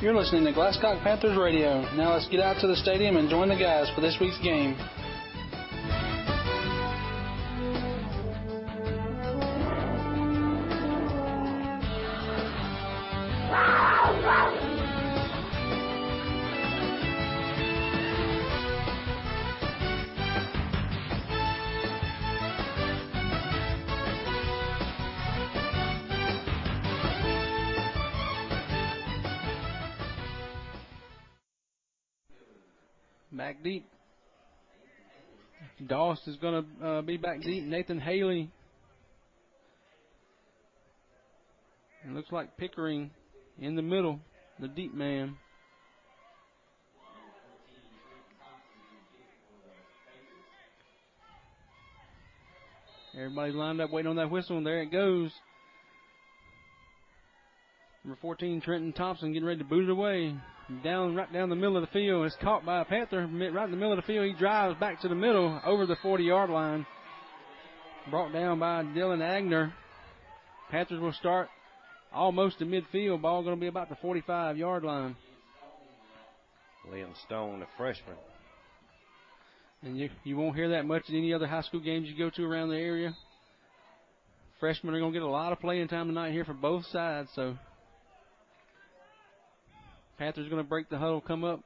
You're listening to Glascock Panthers Radio. Now let's get out to the stadium and join the guys for this week's game. Back deep. Doss is going to be back deep. Nathan Haley. It looks like Pickering in the middle, the deep man. Everybody's lined up waiting on that whistle, and there it goes. Number 14, Trenton Thompson, getting ready to boot it away. Right down the middle of the field. It's caught by a Panther right in the middle of the field. He drives back to the middle over the 40-yard line. Brought down by Dylan Agner. Panthers will start almost to midfield. Ball going to be about the 45-yard line. Liam Stone, the freshman. And you won't hear that much in any other high school games you go to around the area. Freshmen are going to get a lot of playing time tonight here for both sides, so Panthers going to break the huddle, come up.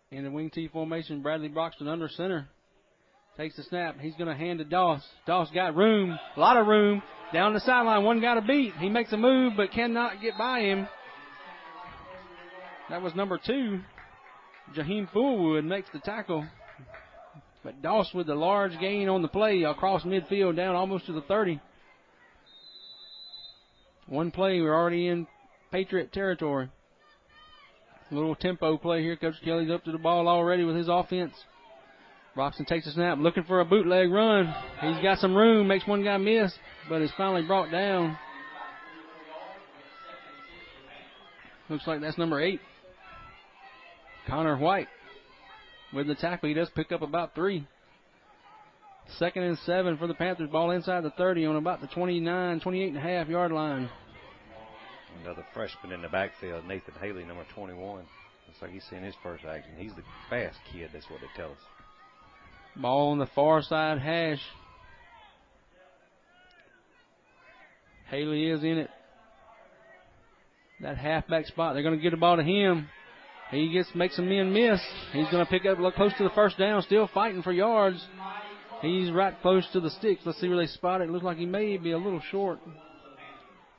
In the wing T formation, Bradley Broxton under center. Takes the snap. He's going to hand to Doss. Doss got room, a lot of room. Down the sideline, one got a beat. He makes a move but cannot get by him. That was number 2. Jaheim Fullwood makes the tackle. But Doss with the large gain on the play across midfield down almost to the 30. One play, we're already in Patriot territory. A little tempo play here. Coach Kelly's up to the ball already with his offense. Broxton takes a snap, looking for a bootleg run. He's got some room, makes one guy miss, but is finally brought down. Looks like that's number 8. Connor White with the tackle. He does pick up about 3. 2nd and 7 for the Panthers. Ball inside the 30 on about the 28.5-yard line. Another freshman in the backfield, Nathan Haley, number 21. Looks like he's seeing his first action. He's the fast kid, that's what they tell us. Ball on the far side hash. Haley is in it. That halfback spot, they're going to get the ball to him. He makes some men miss. He's going to pick up close to the first down, still fighting for yards. He's right close to the sticks. Let's see where they spot it. It looks like he may be a little short.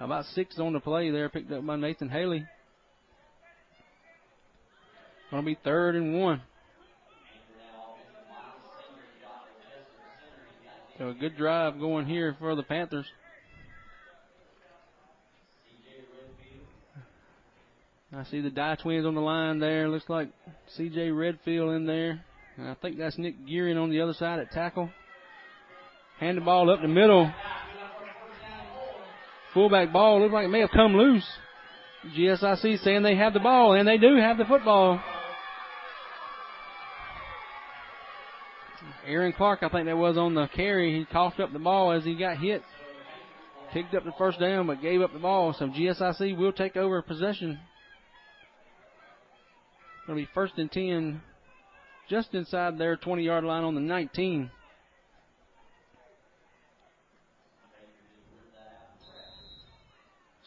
About 6 on the play there, picked up by Nathan Haley. Going to be 3rd and 1. So a good drive going here for the Panthers. I see the Dye twins on the line there. Looks like C.J. Redfield in there. And I think that's Nick Gearing on the other side at tackle. Hand the ball up the middle. Fullback ball looks like it may have come loose. GSIC saying they have the ball, and they do have the football. Aaron Clark, I think that was on the carry. He coughed up the ball as he got hit. Picked up the first down, but gave up the ball. So GSIC will take over possession. It'll be 1st and 10, just inside their 20-yard line on the 19.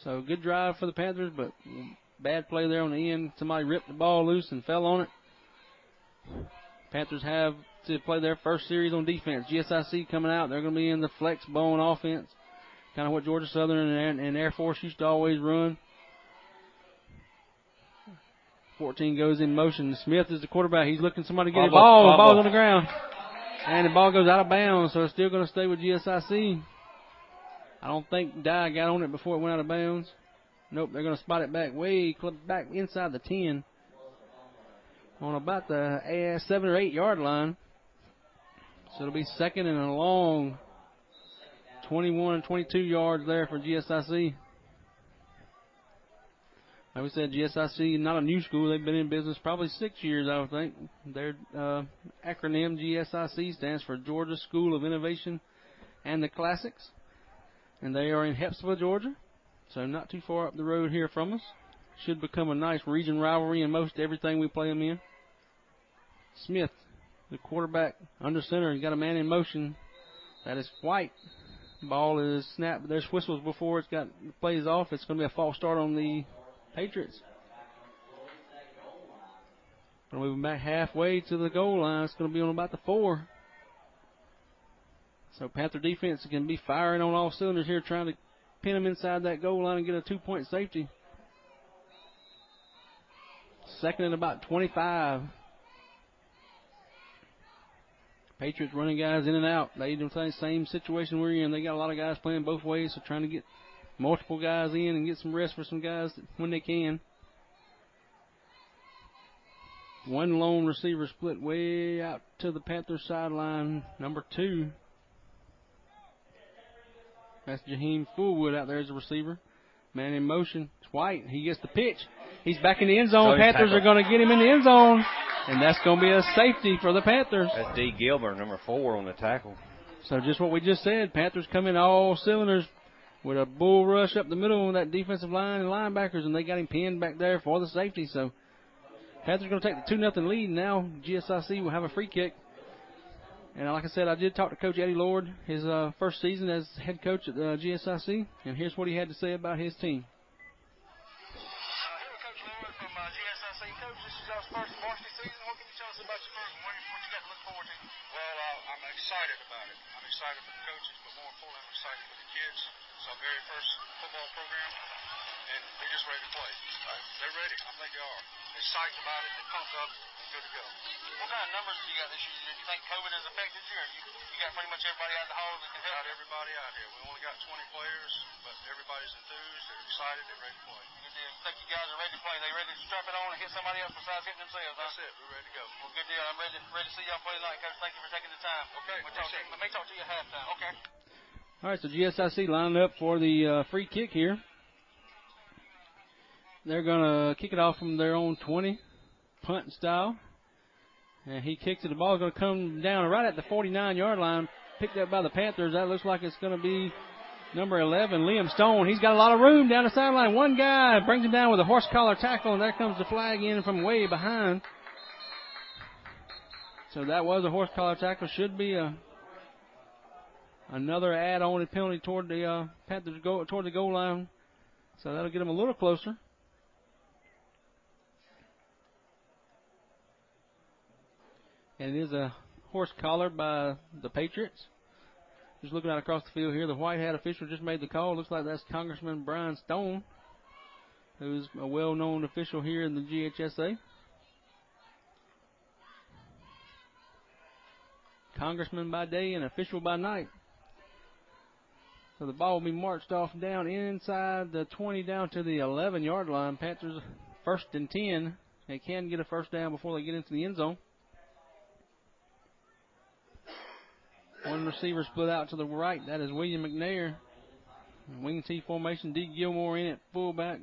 So good drive for the Panthers, but bad play there on the end. Somebody ripped the ball loose and fell on it. Panthers have to play their first series on defense. GSIC coming out. They're going to be in the flex bone offense, kind of what Georgia Southern and Air Force used to always run. 14 goes in motion. Smith is the quarterback. He's looking somebody to get the ball. The ball's on the ground. And the ball goes out of bounds, so it's still going to stay with GSIC. I don't think Dye got on it before it went out of bounds. Nope, they're going to spot it back back inside the 10 on about the 7 or 8 yard line. So it'll be 2nd and a long 21 and 22 yards there for GSIC. Like we said, GSIC, not a new school. They've been in business probably 6 years, I would think. Their acronym GSIC stands for Georgia School of Innovation and the Classics. And they are in Hepsville, Georgia. So not too far up the road here from us. Should become a nice region rivalry in most everything we play them in. Smith, the quarterback, under center. He's got a man in motion. That is White. Ball is snapped, but there's whistles before plays off. It's going to be a false start on the Patriots. Going to move them back halfway to the goal line. It's going to be on about the 4. So Panther defense is going to be firing on all cylinders here, trying to pin them inside that goal line and get a 2-point safety. Second and about 25. Patriots running guys in and out. They do the same situation we're in. They got a lot of guys playing both ways, so trying to get multiple guys in and get some rest for some guys when they can. One lone receiver split way out to the Panthers sideline, number 2. That's Jaheim Fullwood out there as a receiver. Man in motion. It's White. He gets the pitch. He's back in the end zone. Panthers are going to get him in the end zone. And that's going to be a safety for the Panthers. That's D. Gilbert, number 4 on the tackle. So just what we just said. Panthers come in all cylinders with a bull rush up the middle of that defensive line and linebackers, and they got him pinned back there for the safety. So Panthers are going to take the 2-0 lead. Now GSIC will have a free kick. And like I said, I did talk to Coach Eddie Lord, his first season as head coach at GSIC, and here's what he had to say about his team. Excited about it. I'm excited for the coaches, but more importantly, I'm excited for the kids. It's our very first football program, and they're just ready to play. They're ready. I think they are. They're psyched about it. They're pumped up. They're good to go. What kind of numbers do you got this year? Do you think COVID has affected you, or you got pretty much everybody out in the hall that can help? Got everybody out here. We only got 20 players, but everybody's enthused. They're excited. They're ready to play. Good deal. You think you guys are ready to play? They ready to strap it on and hit somebody else besides hitting themselves? Huh? That's it. We're ready to go. Well, good deal. I'm ready to see y'all play tonight, Coach. Thank you for taking the time. Okay. I may talk to you at halftime. Okay. All right, so GSIC lining up for the free kick here. They're going to kick it off from their own 20, punt style. And he kicks it. The ball is going to come down right at the 49-yard line, picked up by the Panthers. That looks like it's going to be number 11, Liam Stone. He's got a lot of room down the sideline. One guy brings him down with a horse collar tackle, and there comes the flag in from way behind. So that was a horse collar tackle. Should be another add-on penalty toward the Panthers toward the goal line. So that'll get them a little closer. And it is a horse collar by the Patriots. Just looking out across the field here, the white hat official just made the call. Looks like that's Congressman Brian Stone, who's a well-known official here in the GHSA. Congressman by day and official by night. So the ball will be marched off down inside the 20 down to the 11-yard line. Panthers first and 10. They can get a first down before they get into the end zone. One receiver split out to the right. That is William McNair. Wing T formation. D. Gilmore in at fullback.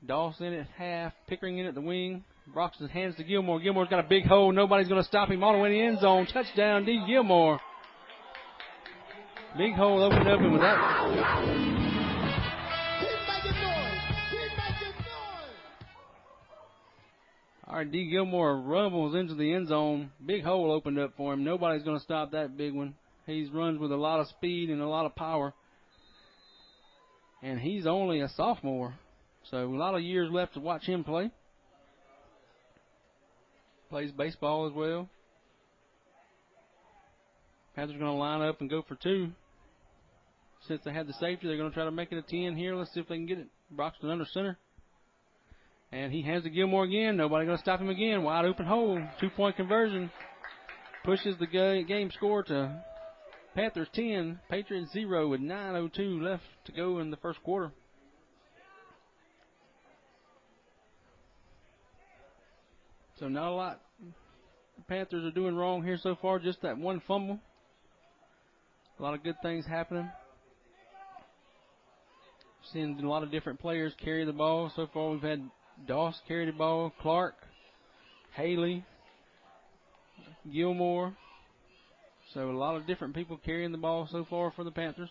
Dawson in at half. Pickering in at the wing. Broxton hands to Gilmore. Gilmore's got a big hole. Nobody's going to stop him all the way in the end zone. Touchdown, D. Gilmore. Big hole opened up, and with that. All right, D. Gilmore rumbles into the end zone. Big hole opened up for him. Nobody's going to stop that big one. He runs with a lot of speed and a lot of power. And he's only a sophomore. So a lot of years left to watch him play. Plays baseball as well. Panthers are going to line up and go for 2. Since they had the safety, they're going to try to make it a 10 here. Let's see if they can get it. Broxton under center. And he hands to Gilmore again. Nobody going to stop him again. Wide open hole. 2-point conversion. Pushes the game score to Panthers 10, Patriots 0 with 9:02 left to go in the first quarter. So not a lot the Panthers are doing wrong here so far. Just that one fumble. A lot of good things happening. Seeing a lot of different players carry the ball. So far we've had Doss carry the ball, Clark, Haley, Gilmore. So a lot of different people carrying the ball so far for the Panthers.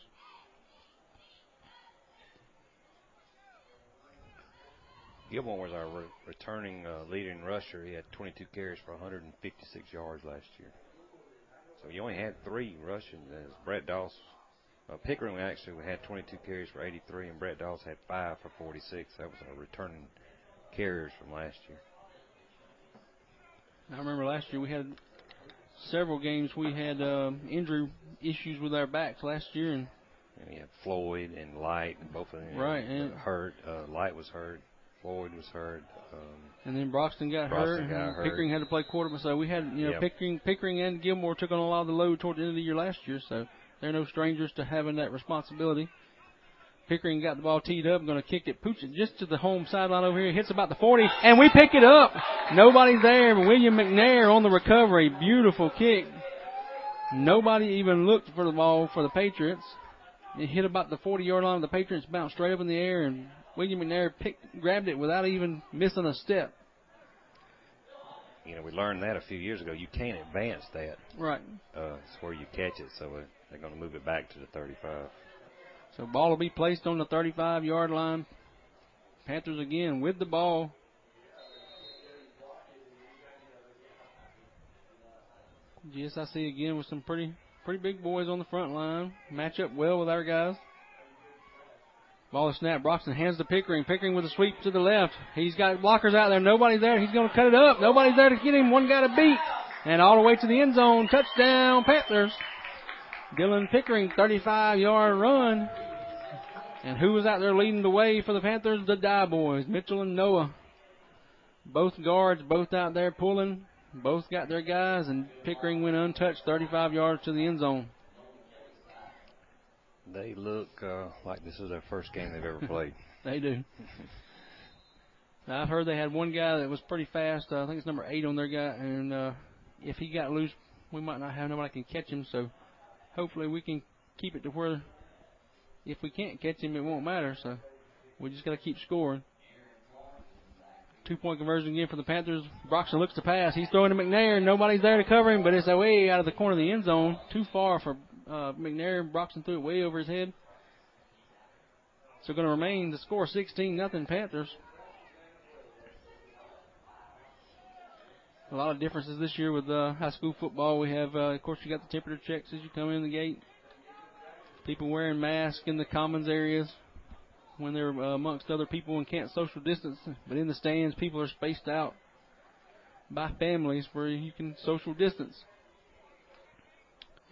Gilmore was our returning leading rusher. He had 22 carries for 156 yards last year. So you only had 3 rushing. As Brett Doss, Pickering actually had 22 carries for 83, and Brett Doss had 5 for 46. That was our returning carriers from last year. I remember last year we had several games we had injury issues with our backs last year, and we had Floyd and Light, and both of them hurt. Light was hurt. Floyd was hurt. And then Broxton got hurt. Pickering had to play quarterback. So we had, Pickering and Gilmore took on a lot of the load toward the end of the year last year. So they're no strangers to having that responsibility. Pickering got the ball teed up, going to kick it, pooch it just to the home sideline over here. Hits about the 40, and we pick it up. Nobody's there, but William McNair on the recovery. Beautiful kick. Nobody even looked for the ball for the Patriots. It hit about the 40-yard line. The Patriots bounced straight up in the air, and William McNair grabbed it without even missing a step. We learned that a few years ago. You can't advance that. Right. It's where you catch it, so they're going to move it back to the 35. So ball will be placed on the 35-yard line. Panthers again with the ball. GSIC again with some pretty big boys on the front line. Match up well with our guys. Ball is snapped. Broxton hands to Pickering. Pickering with a sweep to the left. He's got blockers out there. Nobody's there. He's going to cut it up. Nobody's there to get him. One guy to beat. And all the way to the end zone. Touchdown, Panthers. Dylan Pickering, 35-yard run. And who was out there leading the way for the Panthers? The Die Boys, Mitchell and Noah. Both guards, both out there pulling. Both got their guys, and Pickering went untouched, 35 yards to the end zone. They look like this is their first game they've ever played. They do. I've heard they had one guy that was pretty fast. I think it's number 8 on their guy, and if he got loose, we might not have nobody can catch him. So hopefully we can keep it to where if we can't catch him, it won't matter. So we just got to keep scoring. 2-point conversion again for the Panthers. Broxton looks to pass. He's throwing to McNair. Nobody's there to cover him, but it's way out of the corner of the end zone. Too far for McNair. Broxton threw it way over his head. So going to remain the score 16-0 Panthers. A lot of differences this year with high school football. We have, of course, you got the temperature checks as you come in the gate. People wearing masks in the commons areas when they're amongst other people and can't social distance. But in the stands, people are spaced out by families where you can social distance.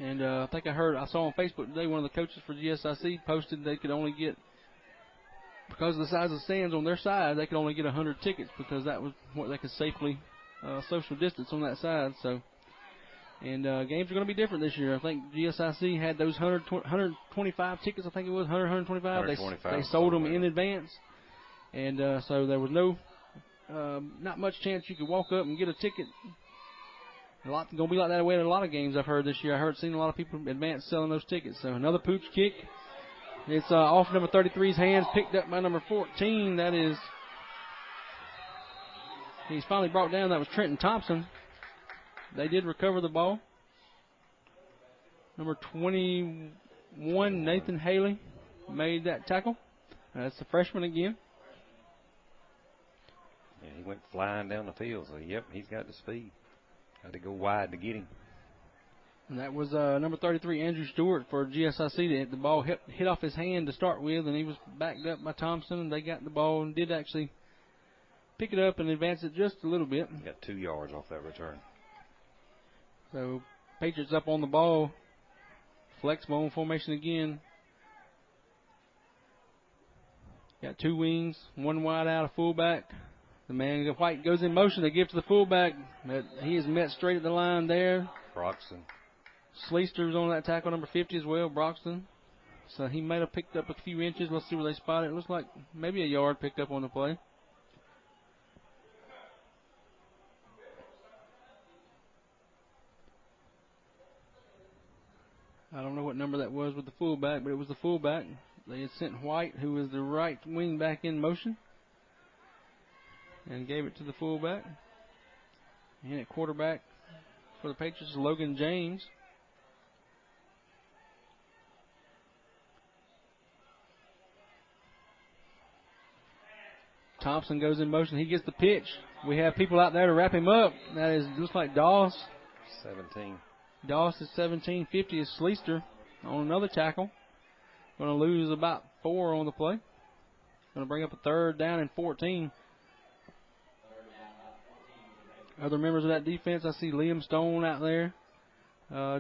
And I think I saw on Facebook today one of the coaches for GSIC posted they could only get, because of the size of the stands on their side, they could only get 100 tickets because that was what they could safely social distance on that side. So, and games are going to be different this year. I think GSIC had those 125 tickets. I think it was 125. They sold them in advance, and so there was not much chance you could walk up and get a ticket. A lot going to be like that way in a lot of games I've heard this year. Seen a lot of people advance selling those tickets. So another pooch kick. It's off number 33's hands, picked up by number 14. That is, he's finally brought down. That was Trenton Thompson. They did recover the ball. Number 21, Nathan Haley, made that tackle. That's the freshman again. Yeah, he went flying down the field. So, yep, he's got the speed. Had to go wide to get him. And that was number 33, Andrew Stewart, for GSIC. The ball hit off his hand to start with, and he was backed up by Thompson, and they got the ball and did actually pick it up and advance it just a little bit. Got 2 yards off that return. So Patriots up on the ball. Flex bone formation again. Got 2 wings, 1 wide out, a fullback. The man White goes in motion. They give to the fullback. But he is met straight at the line there. Broxton. Sleester's on that tackle, number 50 as well, Broxton. So he might have picked up a few inches. Let's see where they spot it. It looks like maybe a yard picked up on the play. I don't know what number that was with the fullback, but it was the fullback. They had sent White, who was the right wing, back in motion, and gave it to the fullback. And at quarterback for the Patriots, Logan James. Thompson goes in motion. He gets the pitch. We have people out there to wrap him up. That is, looks like Doss. 17. Doss is 17. 50 is Sleester on another tackle. Going to lose about 4 on the play. Going to bring up a 3rd down and 14. Other members of that defense, I see Liam Stone out there.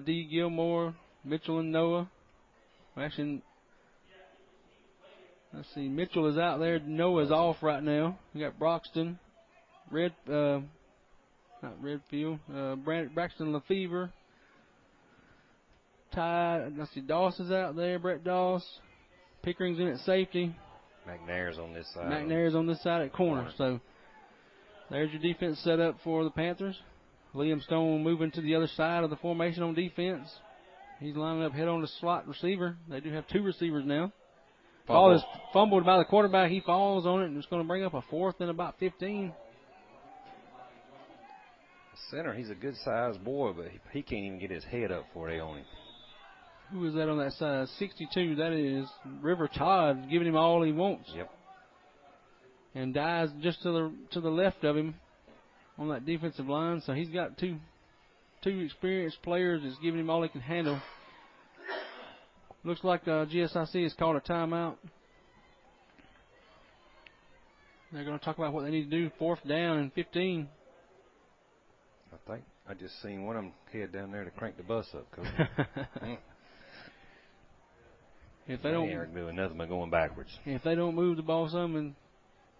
D. Gilmore, Mitchell and Noah. Actually, let's see, Mitchell is out there. Noah's off right now. We got Broxton, Braxton Lefevre. Let's see, Doss is out there, Brett Doss. Pickering's in at safety. McNair's on this side. McNair's on this side at corner. So there's your defense set up for the Panthers. Liam Stone moving to the other side of the formation on defense. He's lining up head on the slot receiver. They do have 2 receivers now. Ball is fumbled by the quarterback. He falls on it, and it's going to bring up a 4th and about 15. The center, he's a good-sized boy, but he can't even get his head up before they own him. Who is that on that side? 62, that is River Todd, giving him all he wants. Yep. And dies just to the left of him on that defensive line. So he's got two experienced players that's giving him all he can handle. Looks like GSIC has called a timeout. They're going to talk about what they need to do. 4th down and 15. I think I just seen one of them head down there to crank the bus up, Coach. If they don't ain't doing nothing but going backwards. If they don't move the ball some and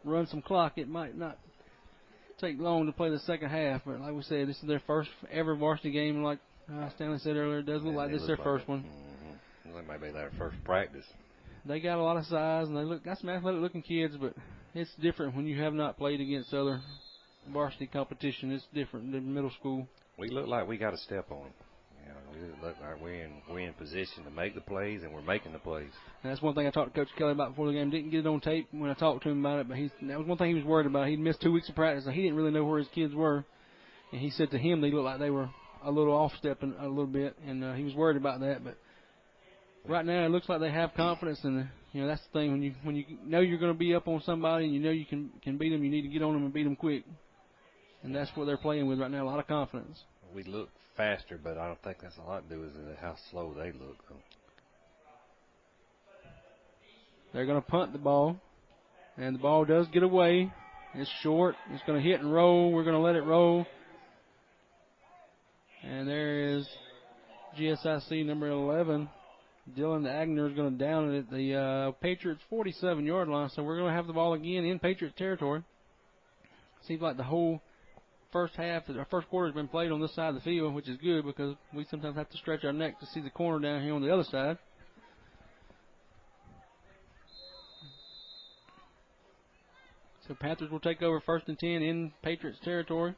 run some clock, it might not take long to play the second half. But like we said, this is their first ever varsity game. Like Stanley said earlier, it does look like this is their first one. Mm-hmm. That might be their first practice. They got a lot of size, and they got some athletic-looking kids, but it's different when you have not played against other varsity competition. It's different than middle school. We look like we got to step on them. You know, we look like we're in position to make the plays, and we're making the plays. And that's one thing I talked to Coach Kelly about before the game. Didn't get it on tape when I talked to him about it, but that was one thing he was worried about. He'd missed 2 weeks of practice, and he didn't really know where his kids were. And he said to him they looked like they were a little off-stepping a little bit, and he was worried about that. But right now it looks like they have confidence, and that's the thing. When you know you're going to be up on somebody and you know you can beat them, you need to get on them and beat them quick. And that's what they're playing with right now, a lot of confidence. We look faster, but I don't think that's a lot to do with how slow they look. They're going to punt the ball, and the ball does get away. It's short. It's going to hit and roll. We're going to let it roll. And there is GSIC number 11. Dylan Agner is going to down it at the Patriots' 47-yard line. So we're going to have the ball again in Patriots territory. Seems like the whole first quarter has been played on this side of the field, which is good because we sometimes have to stretch our neck to see the corner down here on the other side. So Panthers will take over 1st and 10 in Patriots territory.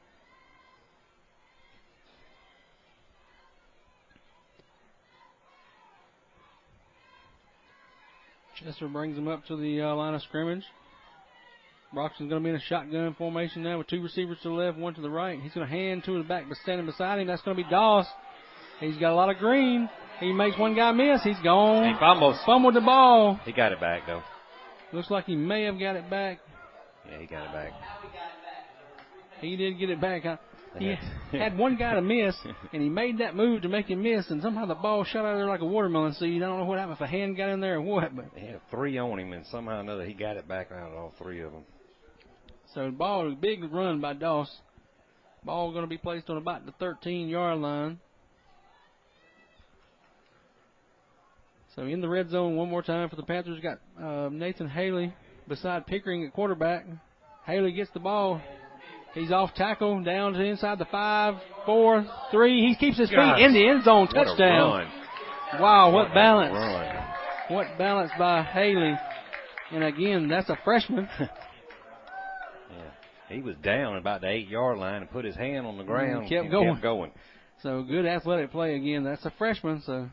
Chester brings them up to the line of scrimmage. Broxton's going to be in a shotgun formation now with 2 receivers to the left, 1 to the right. He's going to hand to the back, but standing beside him, that's going to be Doss. He's got a lot of green. He makes one guy miss. He's gone. He fumbled the ball. He got it back, though. Looks like he may have got it back. Yeah, he got it back. He did get it back. He had one guy to miss, and he made that move to make him miss, and somehow the ball shot out of there like a watermelon seed. I don't know what happened, if a hand got in there or what. But he had 3 on him, and somehow or another he got it back out of all 3 of them. So the ball, big run by Doss. Ball going to be placed on about the 13-yard line. So in the red zone one more time for the Panthers. Got Nathan Haley beside Pickering at quarterback. Haley gets the ball. He's off tackle, down to inside the 5, 4, 3. He keeps his feet in the end zone. Touchdown. Wow, what balance. What balance by Haley. And again, that's a freshman. He was down about the 8-yard line and put his hand on the ground and kept going. So good athletic play again. That's a freshman, so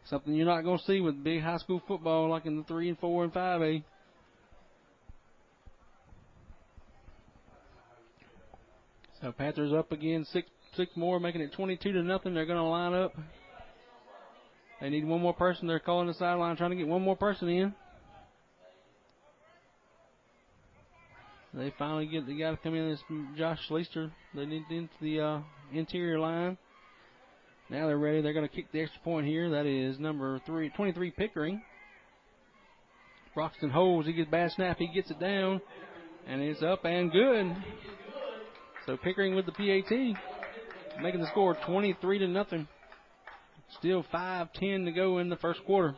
something you're not going to see with big high school football like in the 3 and 4 and 5A. So Panthers up again, six more, making it 22-0. They're going to line up. They need one more person. They're calling the sideline, trying to get one more person in. They finally get the guy to come in. It's Josh Schleister. They need into the interior line. Now they're ready. They're going to kick the extra point here. That is number 23, Pickering. Broxton holds. He gets bad snap. He gets it down. And it's up and good. So Pickering with the PAT, making the score 23-0. Still 5:10 to go in the first quarter.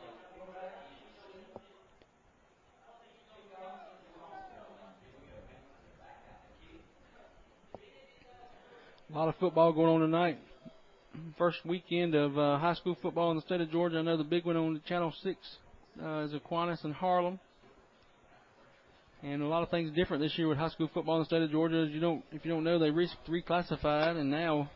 A lot of football going on tonight. First weekend of high school football in the state of Georgia. I know the big one on Channel 6 is Aquinas and Harlem. And a lot of things different this year with high school football in the state of Georgia. If you don't know, they reclassified, and now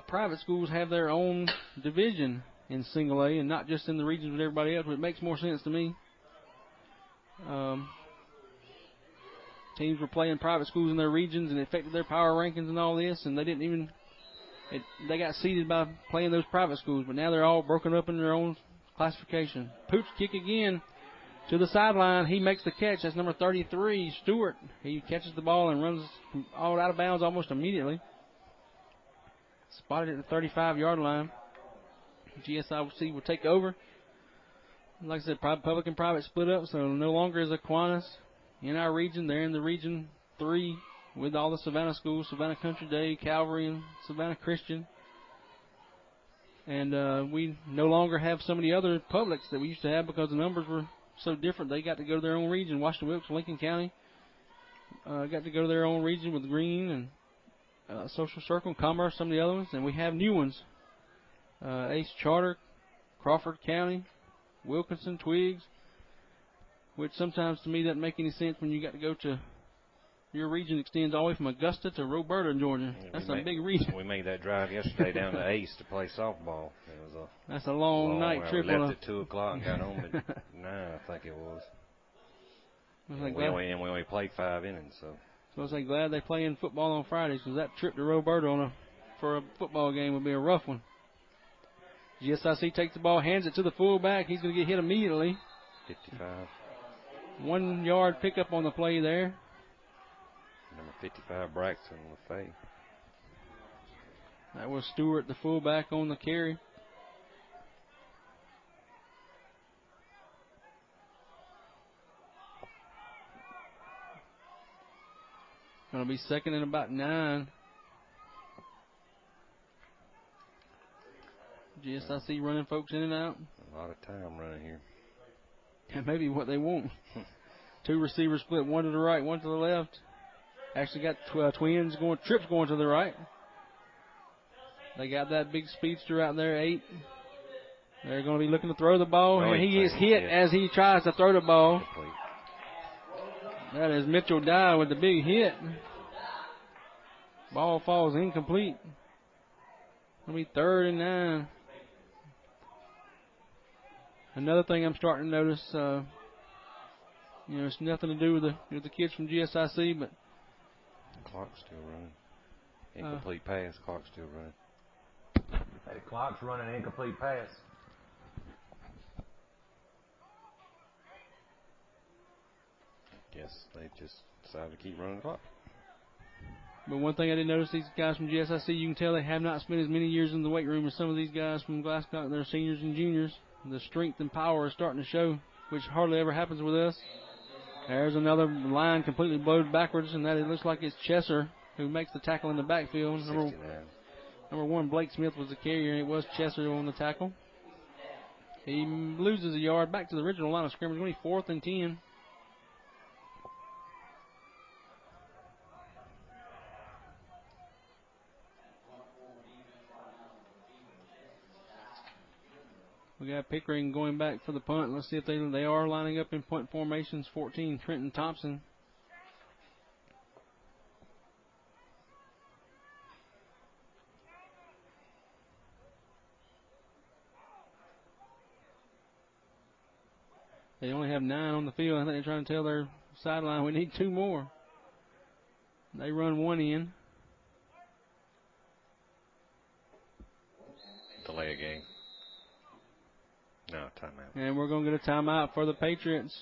private schools have their own division in single A and not just in the regions with everybody else, but it makes more sense to me. Teams were playing private schools in their regions, and it affected their power rankings and all this, and they got seeded by playing those private schools, but now they're all broken up in their own classification. Pooch kick again to the sideline. He makes the catch. That's number 33, Stewart. He catches the ball and runs all out of bounds almost immediately. Spotted at the 35-yard line. GSIC will take over. Like I said, public and private split up, so no longer is Aquinas in our region. They're in the Region 3 with all the Savannah schools, Savannah Country Day, Calvary, and Savannah Christian. And we no longer have some of the other publics that we used to have because the numbers were so different. They got to go to their own region. Washington Wilkes, Lincoln County got to go to their own region with Green and Social Circle, Commerce, some of the other ones. And we have new ones. Ace Charter, Crawford County, Wilkinson, Twiggs, which sometimes to me doesn't make any sense when you got to go to your region extends all the way from Augusta to Roberta, Georgia. That's a big region. We made that drive yesterday down to Ace to play softball. That's a long night trip. We left at 2 o'clock and got home at 9, I think it was. We only played 5 innings. So I was glad they play in football on Fridays, because that trip to Roberta for a football game would be a rough one. GSIC takes the ball, hands it to the fullback. He's going to get hit immediately. 55. 1 yard pickup on the play there. Number 55, Braxton LaFay. That was Stewart, the fullback, on the carry. Going to be second and about 9. GSIC running folks in and out. A lot of time running here. And maybe what they want. 2 receivers split, 1 to the right, 1 to the left. Actually got trips going to the right. They got that big speedster out there, 8. They're going to be looking to throw the ball. And he gets hit as he tries to throw the ball. Complete. That is Mitchell Dye with the big hit. Ball falls incomplete. It'll be 3rd and 9. Another thing I'm starting to notice, it's nothing to do with the kids from GSIC, but clock's still running. Incomplete pass. Clock's still running. Hey, clock's running. Incomplete pass. Guess they just decided to keep running the clock. But one thing I did notice, these guys from GSIC, you can tell they have not spent as many years in the weight room as some of these guys from Glascock. They're seniors and juniors. The strength and power is starting to show, which hardly ever happens with us. There's another line completely blowed backwards, and that it looks like it's Chesser who makes the tackle in the backfield. Number 1, Blake Smith was the carrier, and it was Chesser on the tackle. He loses a yard back to the original line of scrimmage. Only 4th and 10. We got Pickering going back for the punt. Let's see if they are lining up in punt formations. 14, Trenton Thompson. They only have 9 on the field. I think they're trying to tell their sideline we need 2 more. They run 1 in. Delay a game. No, timeout. And we're going to get a timeout for the Patriots.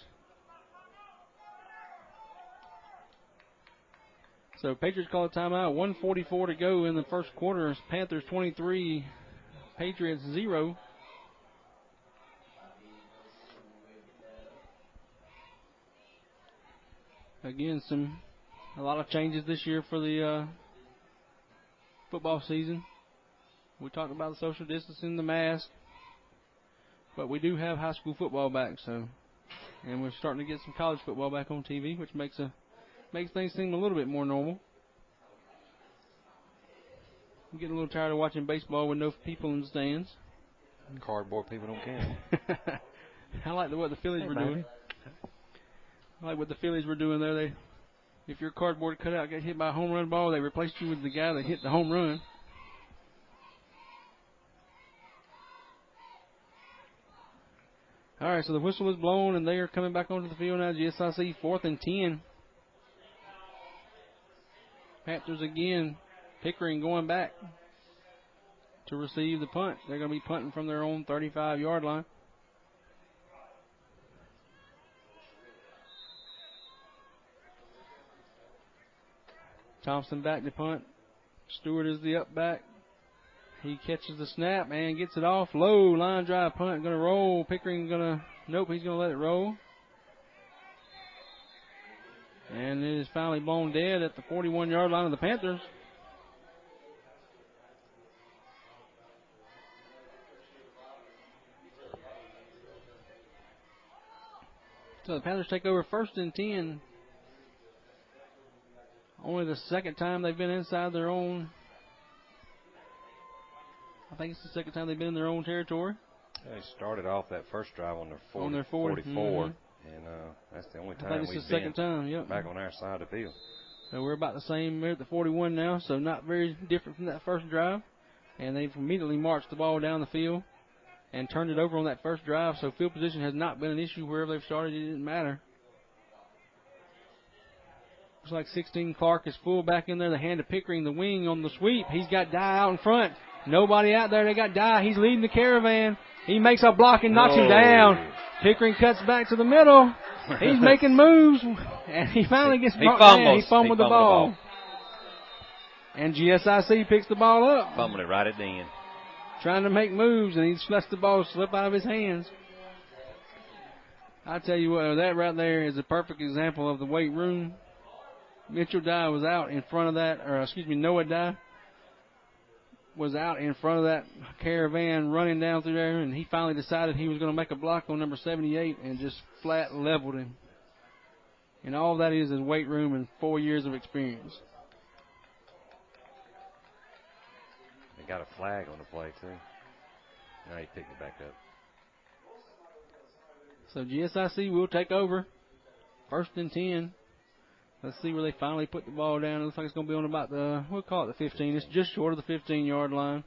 So Patriots call a timeout. 1:44 to go in the first quarter. Panthers 23, Patriots 0. Again, a lot of changes this year for the football season. We talked about the social distancing, the mask, but we do have high school football back, and we're starting to get some college football back on TV, which makes things seem a little bit more normal. I'm getting a little tired of watching baseball with no people in the stands. Cardboard people don't care. I like what the Phillies were doing. I like what the Phillies were doing there. If your cardboard cutout got hit by a home run ball, they replaced you with the guy that hit the home run. All right, so the whistle is blown, and they are coming back onto the field now. GSIC 4th and 10. Panthers again. Pickering going back to receive the punt. They're going to be punting from their own 35-yard line. Thompson back to punt. Stewart is the up back. He catches the snap and gets it off. Low line drive punt. Going to roll. Pickering going to, nope, he's going to let it roll. And it is finally blown dead at the 41-yard line of the Panthers. So the Panthers take over 1st and 10. Only the second time they've been inside their own. I think it's the second time they've been in their own territory. Yeah, they started off that first drive on their 44, Mm-hmm. and that's the only time we've been back on our side of the field. So we're about the same. We're at the 41 now, so not very different from that first drive. And they've immediately marched the ball down the field and turned it over on that first drive. So field position has not been an issue wherever they've started. It didn't matter. Looks like 16 Clark is full back in there. The hand to Pickering, the wing on the sweep. He's got Dye out in front. Nobody out there. They got Dye. He's leading the caravan. He makes a block and knocks him down. Pickering cuts back to the middle. He's making moves, and he finally gets brought down. He fumbled the ball. And GSIC picks the ball up. Fumbled it right at the end. Trying to make moves, and he lets the ball slip out of his hands. I tell you what, that right there is a perfect example of the weight room. Mitchell Dye was out in front of that, Noah Dye was out in front of that caravan running down through there, and he finally decided he was going to make a block on number 78 and just flat leveled him. And all that is weight room and 4 years of experience. They got a flag on the play, too. Now he picked it back up. So GSIC will take over. 1st and 10. Let's see where they finally put the ball down. It looks like it's going to be on about we'll call it the 15. It's just short of the 15-yard line.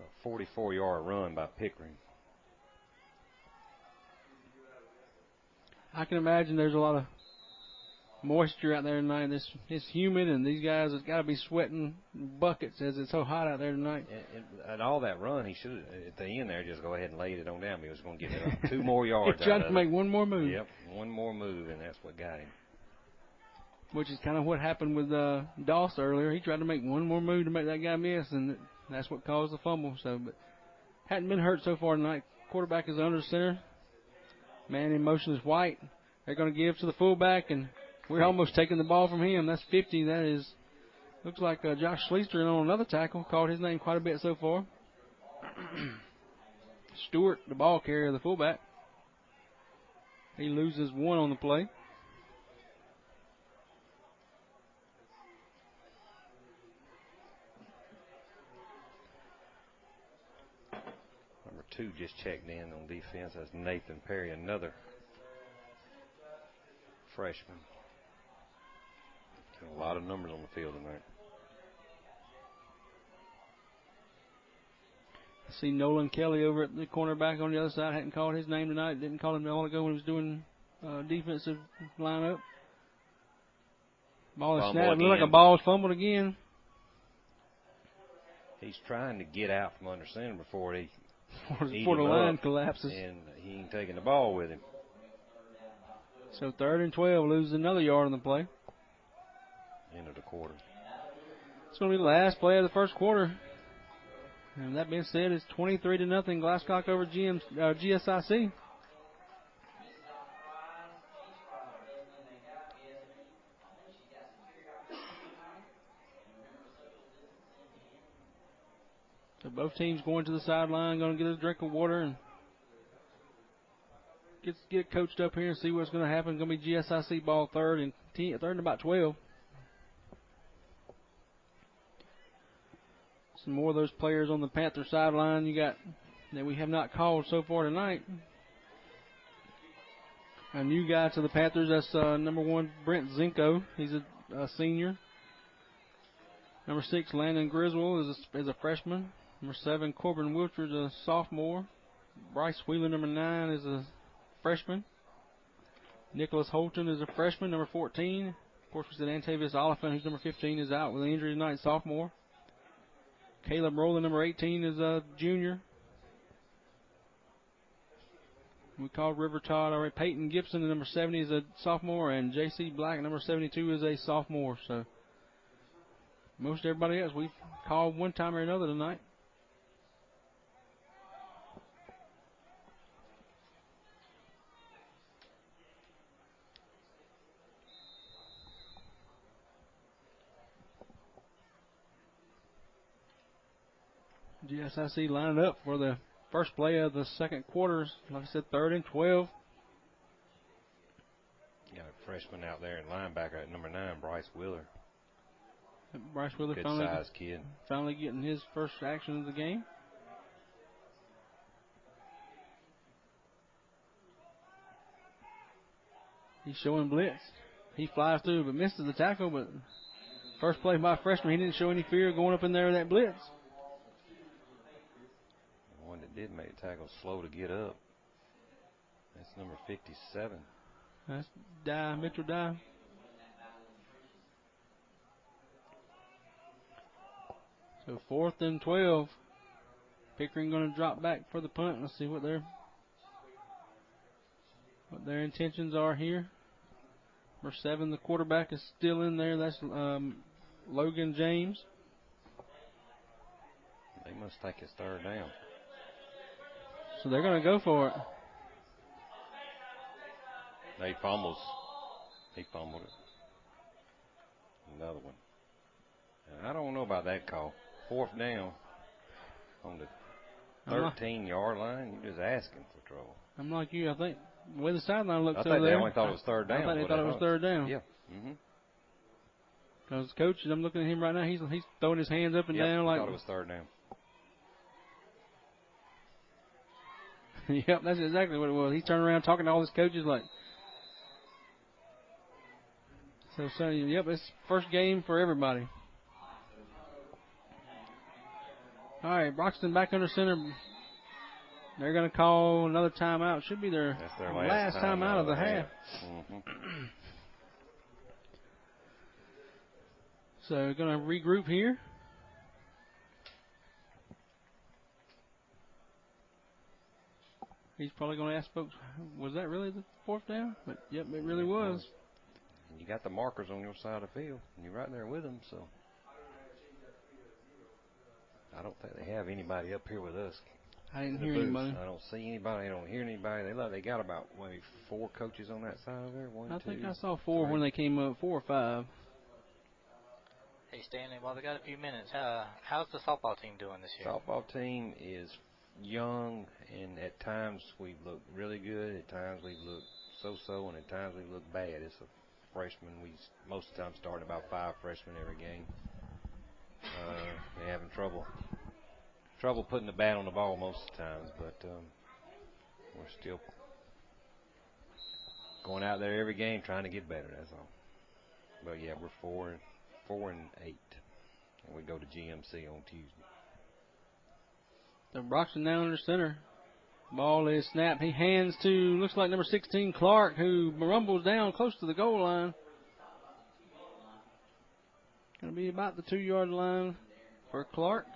A 44-yard run by Pickering. I can imagine there's a lot of moisture out there tonight. It's humid, and these guys have got to be sweating buckets as it's so hot out there tonight. And all that run, he should at the end there just go ahead and laid it on down. He was going to get 2 more yards. He tried to make one more move. Yep, one more move, and that's what got him. Which is kind of what happened with Doss earlier. He tried to make one more move to make that guy miss, and that's what caused the fumble. So, but hadn't been hurt so far tonight. Quarterback is under center. Man in motion is White. They're going to give to the fullback, and we're almost taking the ball from him. That's 50. That is, looks like Josh Schleister on another tackle. Called his name quite a bit so far. Stewart, the ball carrier, the fullback. He loses 1 on the play. Number 2 just checked in on defense. That's Nathan Perry, another freshman. A lot of numbers on the field tonight. I see Nolan Kelly over at the cornerback on the other side. Hadn't called his name tonight. Didn't call him a while ago when he was doing defensive lineup. Ball is snapped. Looked like a ball was fumbled again. He's trying to get out from under center before the line collapses. And he ain't taking the ball with him. So 3rd and 12, loses another yard on the play. End of the quarter. It's going to be the last play of the first quarter. And that being said, it's 23-0 Glascock over GSIC. So both teams going to the sideline, going to get a drink of water and get coached up here and see what's going to happen. It's going to be GSIC ball 3rd and about 12. Some more of those players on the Panther sideline you got that we have not called so far tonight. A new guy to the Panthers, that's number 1, Brent Zinko. He's a senior. Number 6, Landon Griswold is a freshman. Number 7, Corbin Wilcher is a sophomore. Bryce Wheeler, number 9, is a freshman. Nicholas Holton is a freshman, number 14. Of course, we said Antavius Oliphant, who's number 15, is out with an injury tonight, sophomore. Caleb Rowland, number 18, is a junior. We called River Todd already. Peyton Gibson, number 70, is a sophomore, and J.C. Black, number 72, is a sophomore. So most everybody else we've called one time or another tonight. GSIC lining up for the first play of the second quarter. Like I said, 3rd and 12. Got a freshman out there in linebacker at number 9, Bryce Wheeler. Bryce Wheeler Good size kid. Finally getting his first action of the game. He's showing blitz. He flies through but misses the tackle, but first play by a freshman, he didn't show any fear going up in there with that blitz. The one that did make a tackle slow to get up. That's number 57. That's Mitchell Dye. So 4th and 12. Pickering going to drop back for the punt. Let's see what their intentions are here. Number 7, the quarterback, is still in there. That's Logan James. They must think it's 3rd down. So they're going to go for it. He fumbles. He fumbled it. Another one. And I don't know about that call. 4th down on the 13-yard line. You're just asking for trouble. I'm like you. I think the way the sideline looks I over think they there, only thought it was 3rd down. I thought they thought it was 3rd down. Yeah. Because coach, I'm looking at him right now. He's throwing his hands up and down like. I thought it was 3rd down. Yep, that's exactly what it was. He's turning around talking to all his coaches like. So yep, it's first game for everybody. All right, Broxton back under center. They're going to call another timeout. Should be their last timeout of the half. So we're going to regroup here. He's probably going to ask folks, was that really the 4th down? But yep, it really was. And you got the markers on your side of the field, and you're right there with them, so. I don't think they have anybody up here with us. I didn't hear anybody. I don't see anybody. I don't hear anybody. They got about maybe 4 coaches on that side of there. I think I saw 4 when they came up, 4 or 5. Hey, Stanley, well, we got a few minutes. How's the softball team doing this year? Softball team is young, and at times we look really good. At times we look so-so, and at times we look bad. It's a freshman. We most of the time start about 5 freshmen every game. They're having trouble putting the bat on the ball most of the times, but we're still going out there every game trying to get better. That's all. But yeah, we're 4 and 8, and we go to GMC on Tuesday. So Broxton now under center. Ball is snapped. He hands to looks like number 16 Clark, who rumbles down close to the goal line. Going to be about the 2-yard line for Clark.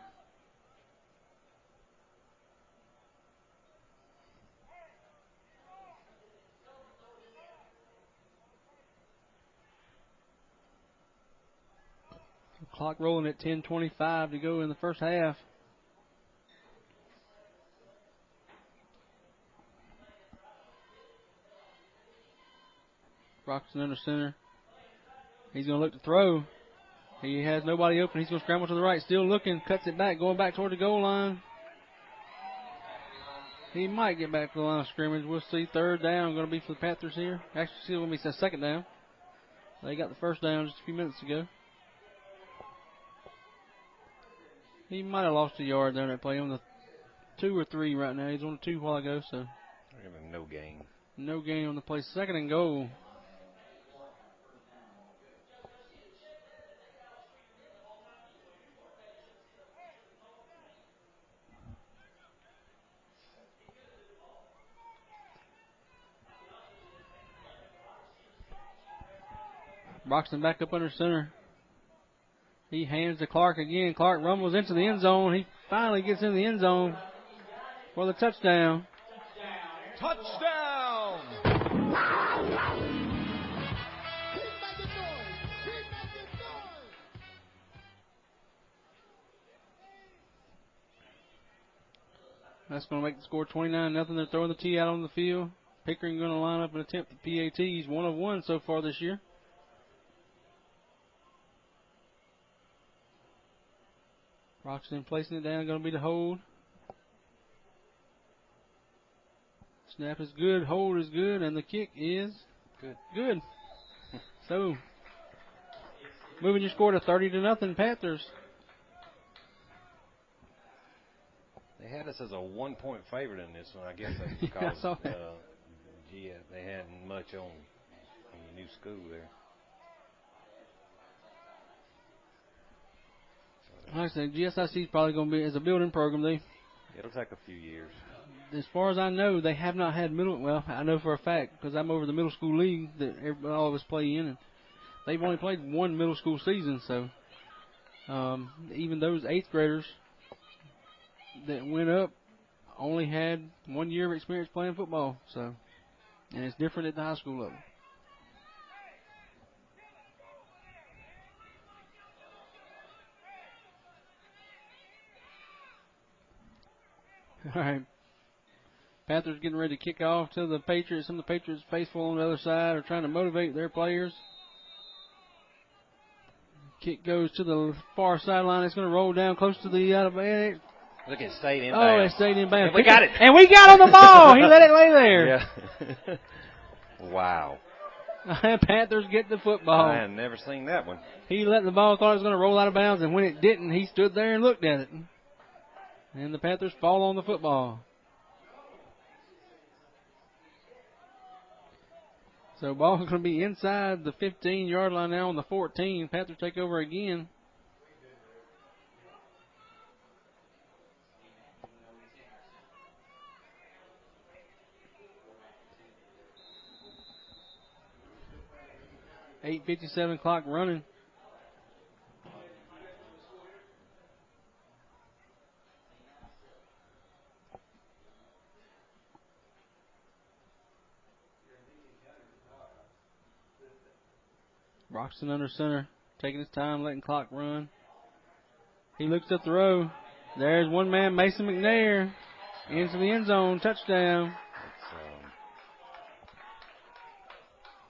Clock rolling at 10:25 to go in the first half. Broxton under center. He's going to look to throw. He has nobody open. He's going to scramble to the right. Still looking. Cuts it back. Going back toward the goal line. He might get back to the line of scrimmage. We'll see. Third down going to be for the Panthers here. Actually, still going to be second down. They got the first down just a few minutes ago. He might have lost a yard there in that play on the 2 or 3 right now. He's on the 2 a while ago, so. No gain. No gain on the play. Second and goal. Broxton back up under center. He hands to Clark again. Clark rumbles into the end zone. He finally gets in the end zone for the touchdown. Touchdown! That's going to make the score 29-0. They're throwing the tee out on the field. Pickering going to line up and attempt the PAT. He's 1 of 1 so far this year. Broxton placing it down, going to be the hold. Snap is good, hold is good, and the kick is good. So, moving your score to 30-0 Panthers. They had us as a 1-point favorite in this one. I guess that's because they hadn't much on the new school there. Like I said, GSIC is probably going to be, as a building program, it'll take a few years. As far as I know, they have not had well, I know for a fact, because I'm over the middle school league that all of us play in, and they've only played one middle school season, so even those 8th graders that went up only had 1 year of experience playing football, so, and it's different at the high school level. All right. Panthers getting ready to kick off to the Patriots. Some of the Patriots faithful on the other side are trying to motivate their players. Kick goes to the far sideline. It's going to roll down close to the out of bounds. Look, it stayed in bounds. Oh, it stayed in bounds. We got it. And we got on the ball. He let it lay there. Yeah. Wow. Panthers get the football. I had never seen that one. He let the ball, thought it was going to roll out of bounds, and when it didn't, he stood there and looked at it. And the Panthers fall on the football. So ball's going to be inside the 15-yard line now on the 14. Panthers take over again. .57 clock running. Broxton under center, taking his time, letting clock run. He looks to throw. There's one man, Mason McNair, into the end zone, touchdown.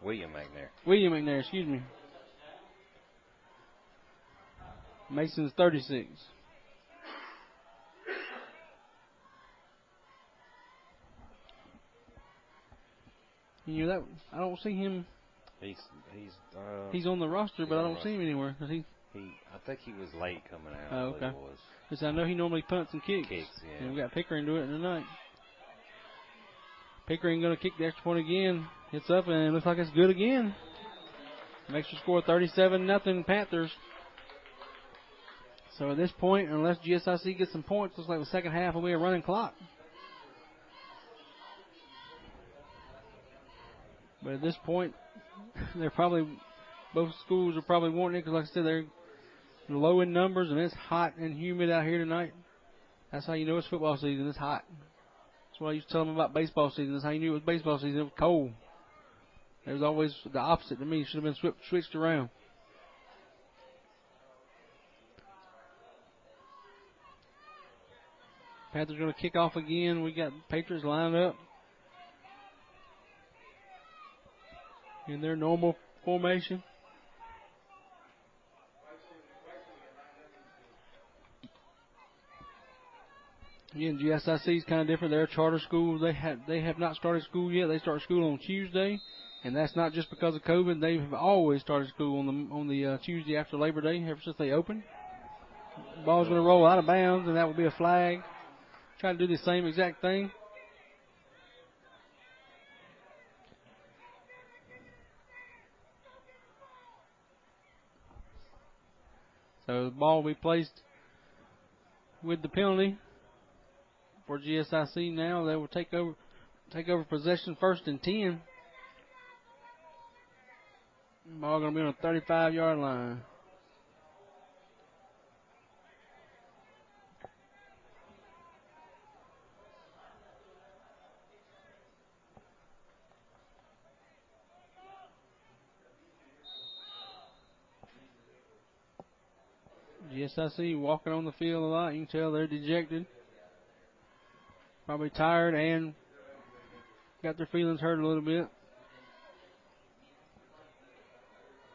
William McNair. William McNair, excuse me. Mason's 36. You know that I don't see him. He's on the roster, but I don't see him anywhere. I think he was late coming out. Oh, okay. Because I know he normally punts and kicks. Yeah. And we got Pickering doing it tonight. Pickering going to kick the extra point again. It's up and it looks like it's good again. Makes your score 37-0 Panthers. So at this point, unless GSIC gets some points, looks like the second half will be a running clock. But at this point, both schools are probably wanting it because, like I said, they're low in numbers and it's hot and humid out here tonight. That's how you know it's football season. It's hot. That's what I used to tell them about baseball season. That's how you knew it was baseball season. It was cold. It was always the opposite to me. It should have been switched around. Panthers going to kick off again. We got Patriots lined up in their normal formation. Again, GSIC is kind of different. They're a charter school. They have not started school yet. They start school on Tuesday, and that's not just because of COVID. They've always started school on the Tuesday after Labor Day ever since they opened. The ball's going to roll out of bounds, and that will be a flag. Try to do the same exact thing. So the ball will be placed with the penalty for GSIC now. They will take over possession, 1st and 10. Ball going to be on the 35-yard line. GSIC walking on the field a lot. You can tell they're dejected. Probably tired and got their feelings hurt a little bit.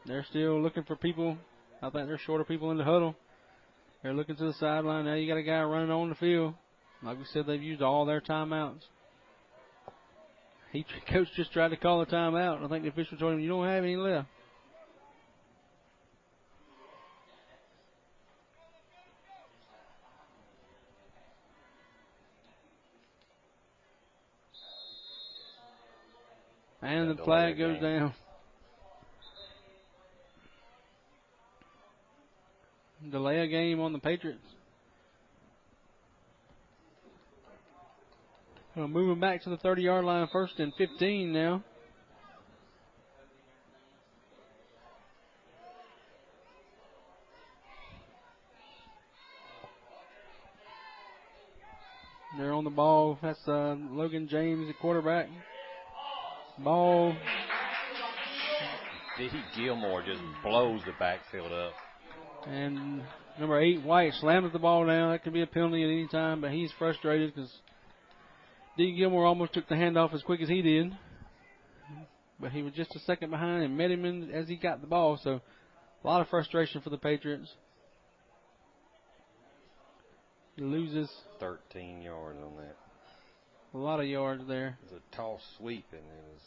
They're still looking for people. I think they're shorter people in the huddle. They're looking to the sideline. Now you got a guy running on the field. Like we said, they've used all their timeouts. Coach just tried to call a timeout. I think the official told him, you don't have any left. And the flag goes down. Delay a game on the Patriots. Moving back to the 30-yard line, 1st and 15 now. They're on the ball. That's Logan James, the quarterback. Ball. D. Gilmore just blows the backfield up. And number 8, White, slams the ball down. That could be a penalty at any time, but he's frustrated because D. Gilmore almost took the handoff as quick as he did. But he was just a second behind and met him as he got the ball. So a lot of frustration for the Patriots. He loses 13 yards on that. a lot of yards there. It was a toss sweep, and it was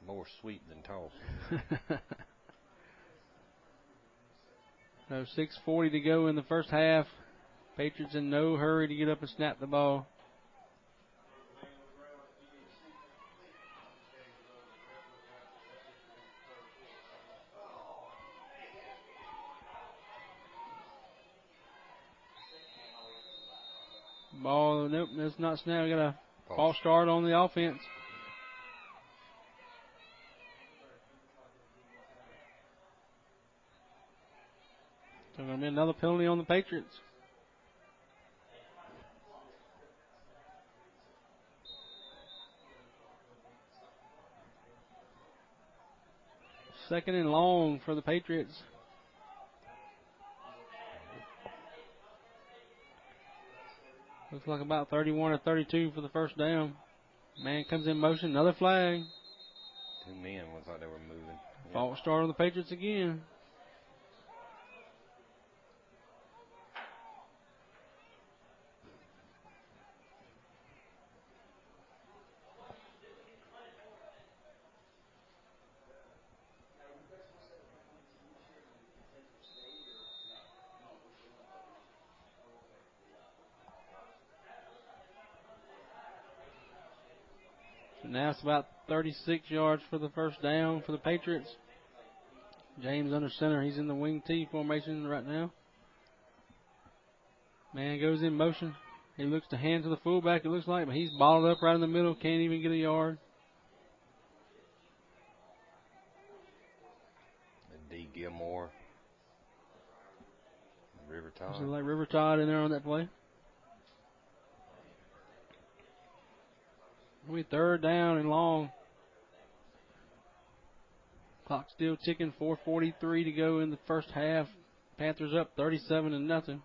more sweep than toss. So 6:40 to go in the first half. Patriots in no hurry to get up and snap the ball. Ball, nope, that's not snap. We got a false start on the offense. So going to be another penalty on the Patriots. Second and long for the Patriots. Looks like about 31 or 32 for the first down. Man comes in motion, another flag. Two men looks like they were moving. False start on the Patriots again. Now it's about 36 yards for the first down for the Patriots. James under center. He's in the wing T formation right now. Man goes in motion. He looks to hand to the fullback, it looks like, but he's balled up right in the middle. Can't even get a yard. And D. Gilmore. River Todd. Looks like River Todd in there on that play. We third down and long. Clock still ticking. 4:43 to go in the first half. Panthers up 37-0.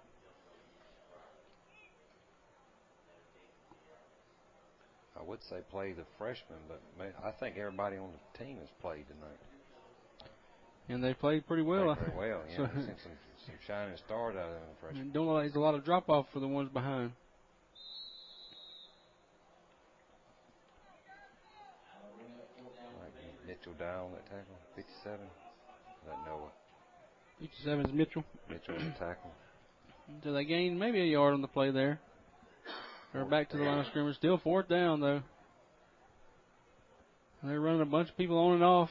would say play the freshmen, but I think everybody on the team has played tonight. And they played pretty well. Played very well, yeah. I've seen some shining stars out of them freshmen. Don't look like there's a lot of drop-off for the ones behind. Mitchell down that tackle, 57. That Noah. 57 is Mitchell. Mitchell on the tackle. So they gained maybe a yard on the play there. They're back to the line of scrimmage. Still 4th down, though. They're running a bunch of people on and off.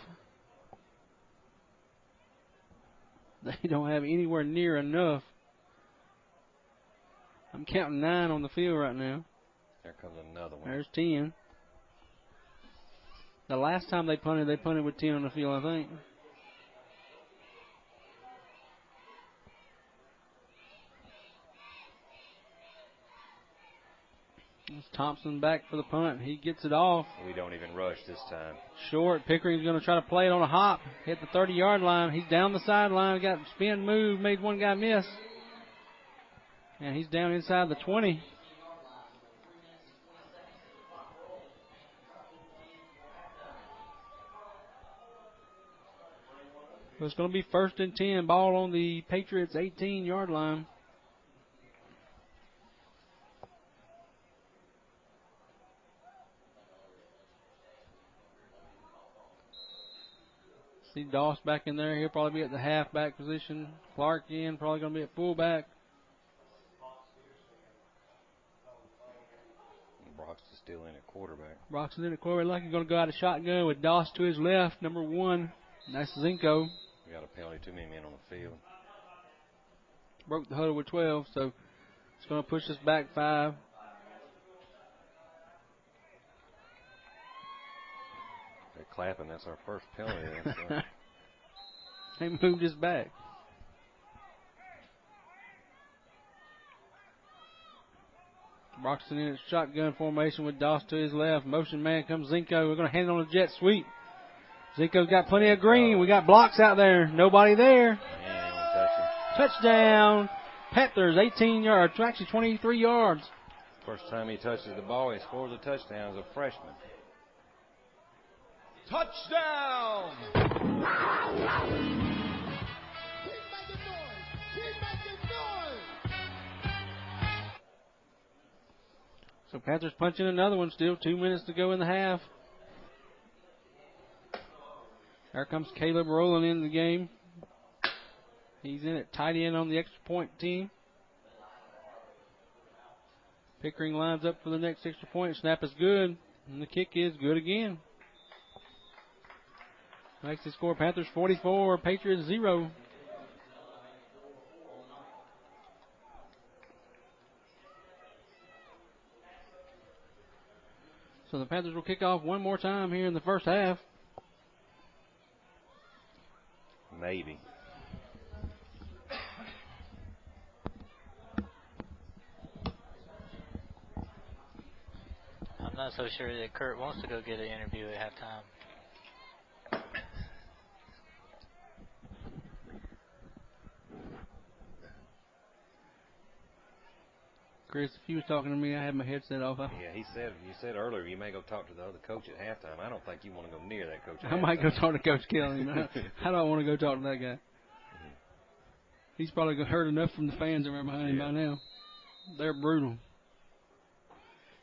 They don't have anywhere near enough. I'm counting 9 on the field right now. There comes another one. There's 10. The last time they punted with 10 on the field, I think. It's Thompson back for the punt. He gets it off. We don't even rush this time. Short. Pickering's going to try to play it on a hop. Hit the 30-yard line. He's down the sideline. Got spin move. Made one guy miss. And he's down inside the 20. So it's going to be 1st and 10. Ball on the Patriots' 18-yard line. See Doss back in there. He'll probably be at the halfback position. Clark in, probably going to be at fullback. Broxton's still in at quarterback. Broxton's in at quarterback. Like he's going to go out of shotgun with Doss to his left, number 1. That's Zinko. We got a penalty, too many men on the field. Broke the huddle with 12, so it's going to push us back 5. They're clapping. That's our first penalty. So. They moved us back. Broxton in its shotgun formation with Doss to his left. Motion man comes Zinko. We're going to hand it on a jet sweep. Zinko's got plenty of green. We got blocks out there. Nobody there. Touchdown. Panthers, 18 yards. Actually, 23 yards. First time he touches the ball, he scores a touchdown as a freshman. Touchdown! So Panthers punching another one. Still 2 minutes to go in the half. There comes Caleb rolling in the game. He's in at tight end on the extra point team. Pickering lines up for the next extra point. Snap is good. And the kick is good again. Makes the score Panthers 44, Patriots 0. So the Panthers will kick off one more time here in the first half. Maybe. I'm not so sure that Kurt wants to go get an interview at halftime. Chris, if you was talking to me, I had my headset off. Yeah, you said earlier you may go talk to the other coach at halftime. I don't think you want to go near that coach at I might go talk to Coach Kelly. How do I want to go talk to that guy? He's probably heard enough from the fans around behind him by now. They're brutal.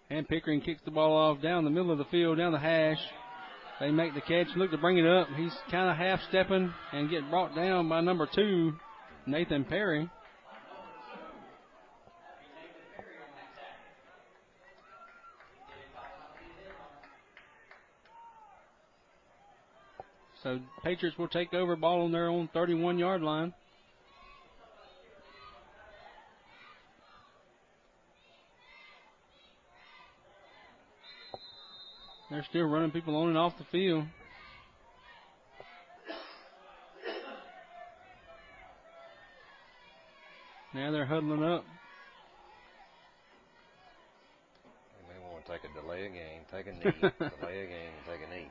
And Pickering kicks the ball off down the middle of the field, down the hash. They make the catch, look to bring it up. He's kind of half-stepping and getting brought down by number 2, Nathan Perry. So Patriots will take over, ball on their own 31-yard line. They're still running people on and off the field. Now they're huddling up. They may want to take a delay a game, take a knee, delay a game, and take a knee.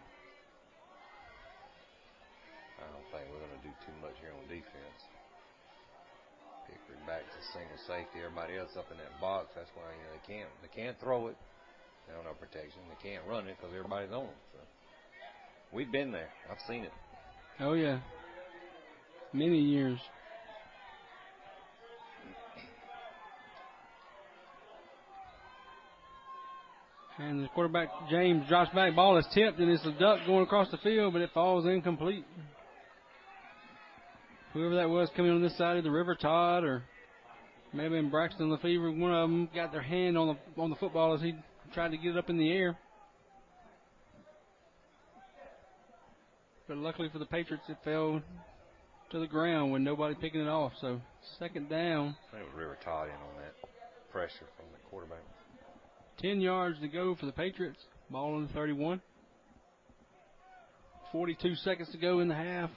I don't think we're going to do too much here on defense. Pickering back to single safety. Everybody else up in that box. That's why they can't throw it. Now no protection. They can't run it because everybody's on them. So we've been there. I've seen it. Oh, yeah. Many years. And the quarterback, James, drops back. Ball is tipped, and it's a duck going across the field, but it falls incomplete. Whoever that was coming on this side of the river, Todd, or maybe in Braxton Lefevre, one of them got their hand on the football as he tried to get it up in the air. But luckily for the Patriots, it fell to the ground with nobody picking it off. So second down. I think it was River Todd in on that pressure from the quarterback. 10 yards to go for the Patriots. Ball on the 31. 42 seconds to go in the half.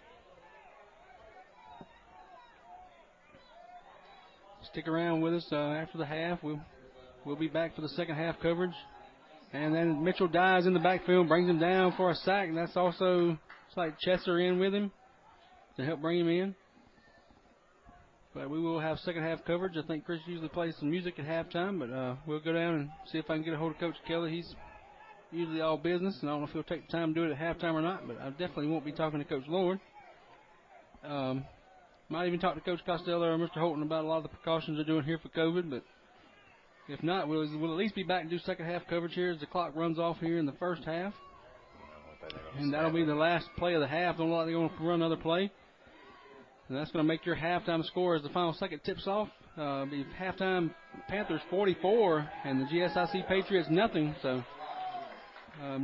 Stick around with us after the half. We'll be back for the second half coverage. And then Mitchell dives in the backfield, brings him down for a sack. And that's also, it's like Chester in with him to help bring him in. But we will have second half coverage. I think Chris usually plays some music at halftime, but we'll go down and see if I can get a hold of Coach Kelly. He's usually all business, and I don't know if he'll take the time to do it at halftime or not, but I definitely won't be talking to Coach Lord. Might even talk to Coach Costello or Mr. Holton about a lot of the precautions they're doing here for COVID, but if not, we'll at least be back and do second half coverage here as the clock runs off here in the first half. And that'll be the last play of the half. Don't look like they're going to run another play. And that's going to make your halftime score as the final second tips off. Be halftime Panthers 44 and the GSIC Patriots nothing. So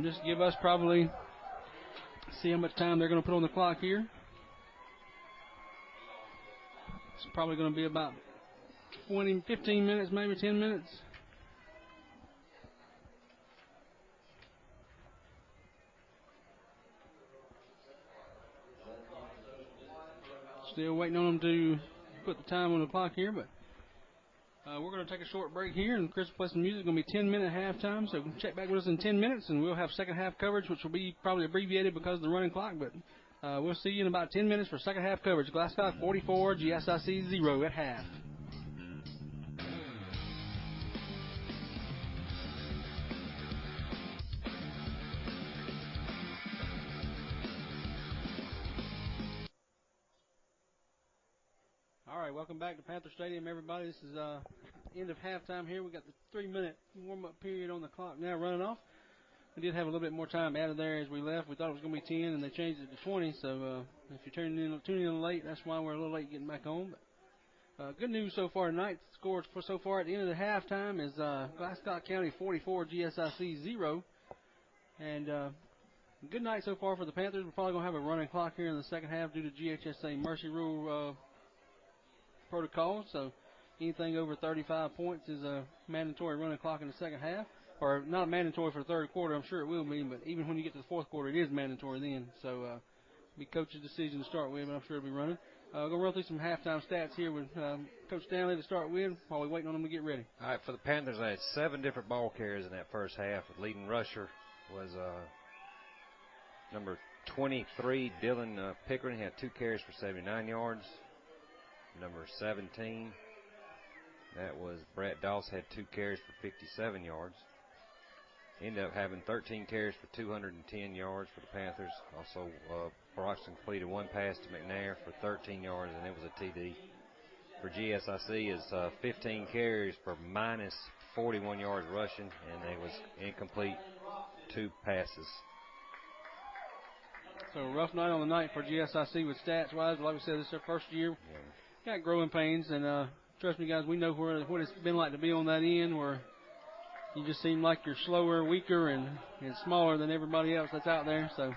just give us probably, see how much time they're going to put on the clock here. It's probably going to be about 15 minutes, maybe 10 minutes. Still waiting on them to put the time on the clock here, but we're going to take a short break here, and Chris will play some music. It's going to be 10-minute halftime, so check back with us in 10 minutes, and we'll have second half coverage, which will be probably abbreviated because of the running clock, but we'll see you in about 10 minutes for second half coverage. Glascock 44, GSIC 0 at half. All right, welcome back to Panther Stadium, everybody. This is end of halftime here. We got the 3-minute warm-up period on the clock now running off. We did have a little bit more time added there as we left. We thought it was going to be 10, and they changed it to 20. So if you're tuning in late, that's why we're a little late getting back on. But good news so far tonight. The score so far at the end of the halftime is Glascock County 44, GSIC 0. And good night so far for the Panthers. We're probably going to have a running clock here in the second half due to GHSA mercy rule protocol. So anything over 35 points is a mandatory running clock in the second half. Or not mandatory for the third quarter, I'm sure it will be, but even when you get to the fourth quarter, it is mandatory then. So it'll be coach's decision to start with, but I'm sure it'll be running. We're going to run through some halftime stats here with Coach Stanley to start with while we're waiting on them to get ready. All right, for the Panthers, they had 7 different ball carriers in that first half. The leading rusher was number 23, Dylan Pickering. He had 2 carries for 79 yards. Number 17, that was Brett Doss, had 2 carries for 57 yards. Ended up having 13 carries for 210 yards for the Panthers. Also, Broxton completed 1 pass to McNair for 13 yards, and it was a TD. For GSIC, is 15 carries for minus 41 yards rushing, and it was incomplete 2 passes. So a rough night on the night for GSIC with stats-wise. Like we said, this is their first year. Yeah. Got growing pains, and trust me, guys, we know what it's been like to be on that end where you just seem like you're slower, weaker, and smaller than everybody else that's out there. So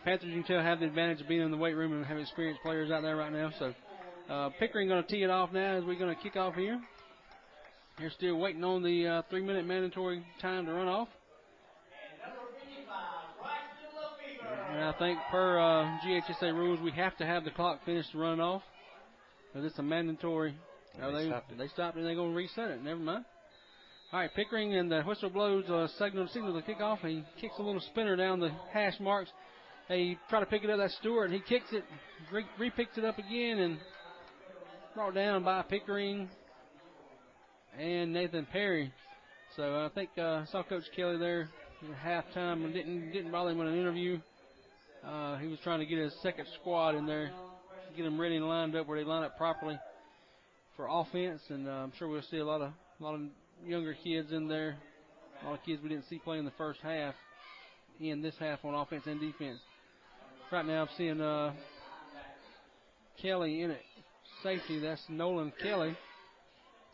Panthers, you can tell, have the advantage of being in the weight room and have experienced players out there right now. So Pickering going to tee it off now as we're going to kick off here. They're still waiting on the 3-minute mandatory time to run off. And I think per GHSA rules, we have to have the clock finished to run off. Because it's a mandatory. They stopped and they're going to reset it. Never mind. All right, Pickering, and the whistle blows signal to kick off. He kicks a little spinner down the hash marks. They try to pick it up. That's Stewart, and he kicks it, re-picks it up again, and brought down by Pickering. and Nathan Perry. So I think I saw Coach Kelly there at halftime and didn't bother him with an interview. He was trying to get his second squad in there, get them ready and lined up where they line up properly for offense. And I'm sure we'll see a lot of younger kids in there, a lot of kids we didn't see play in the first half, in this half on offense and defense. Right now I'm seeing Kelly in at safety. That's Nolan Kelly.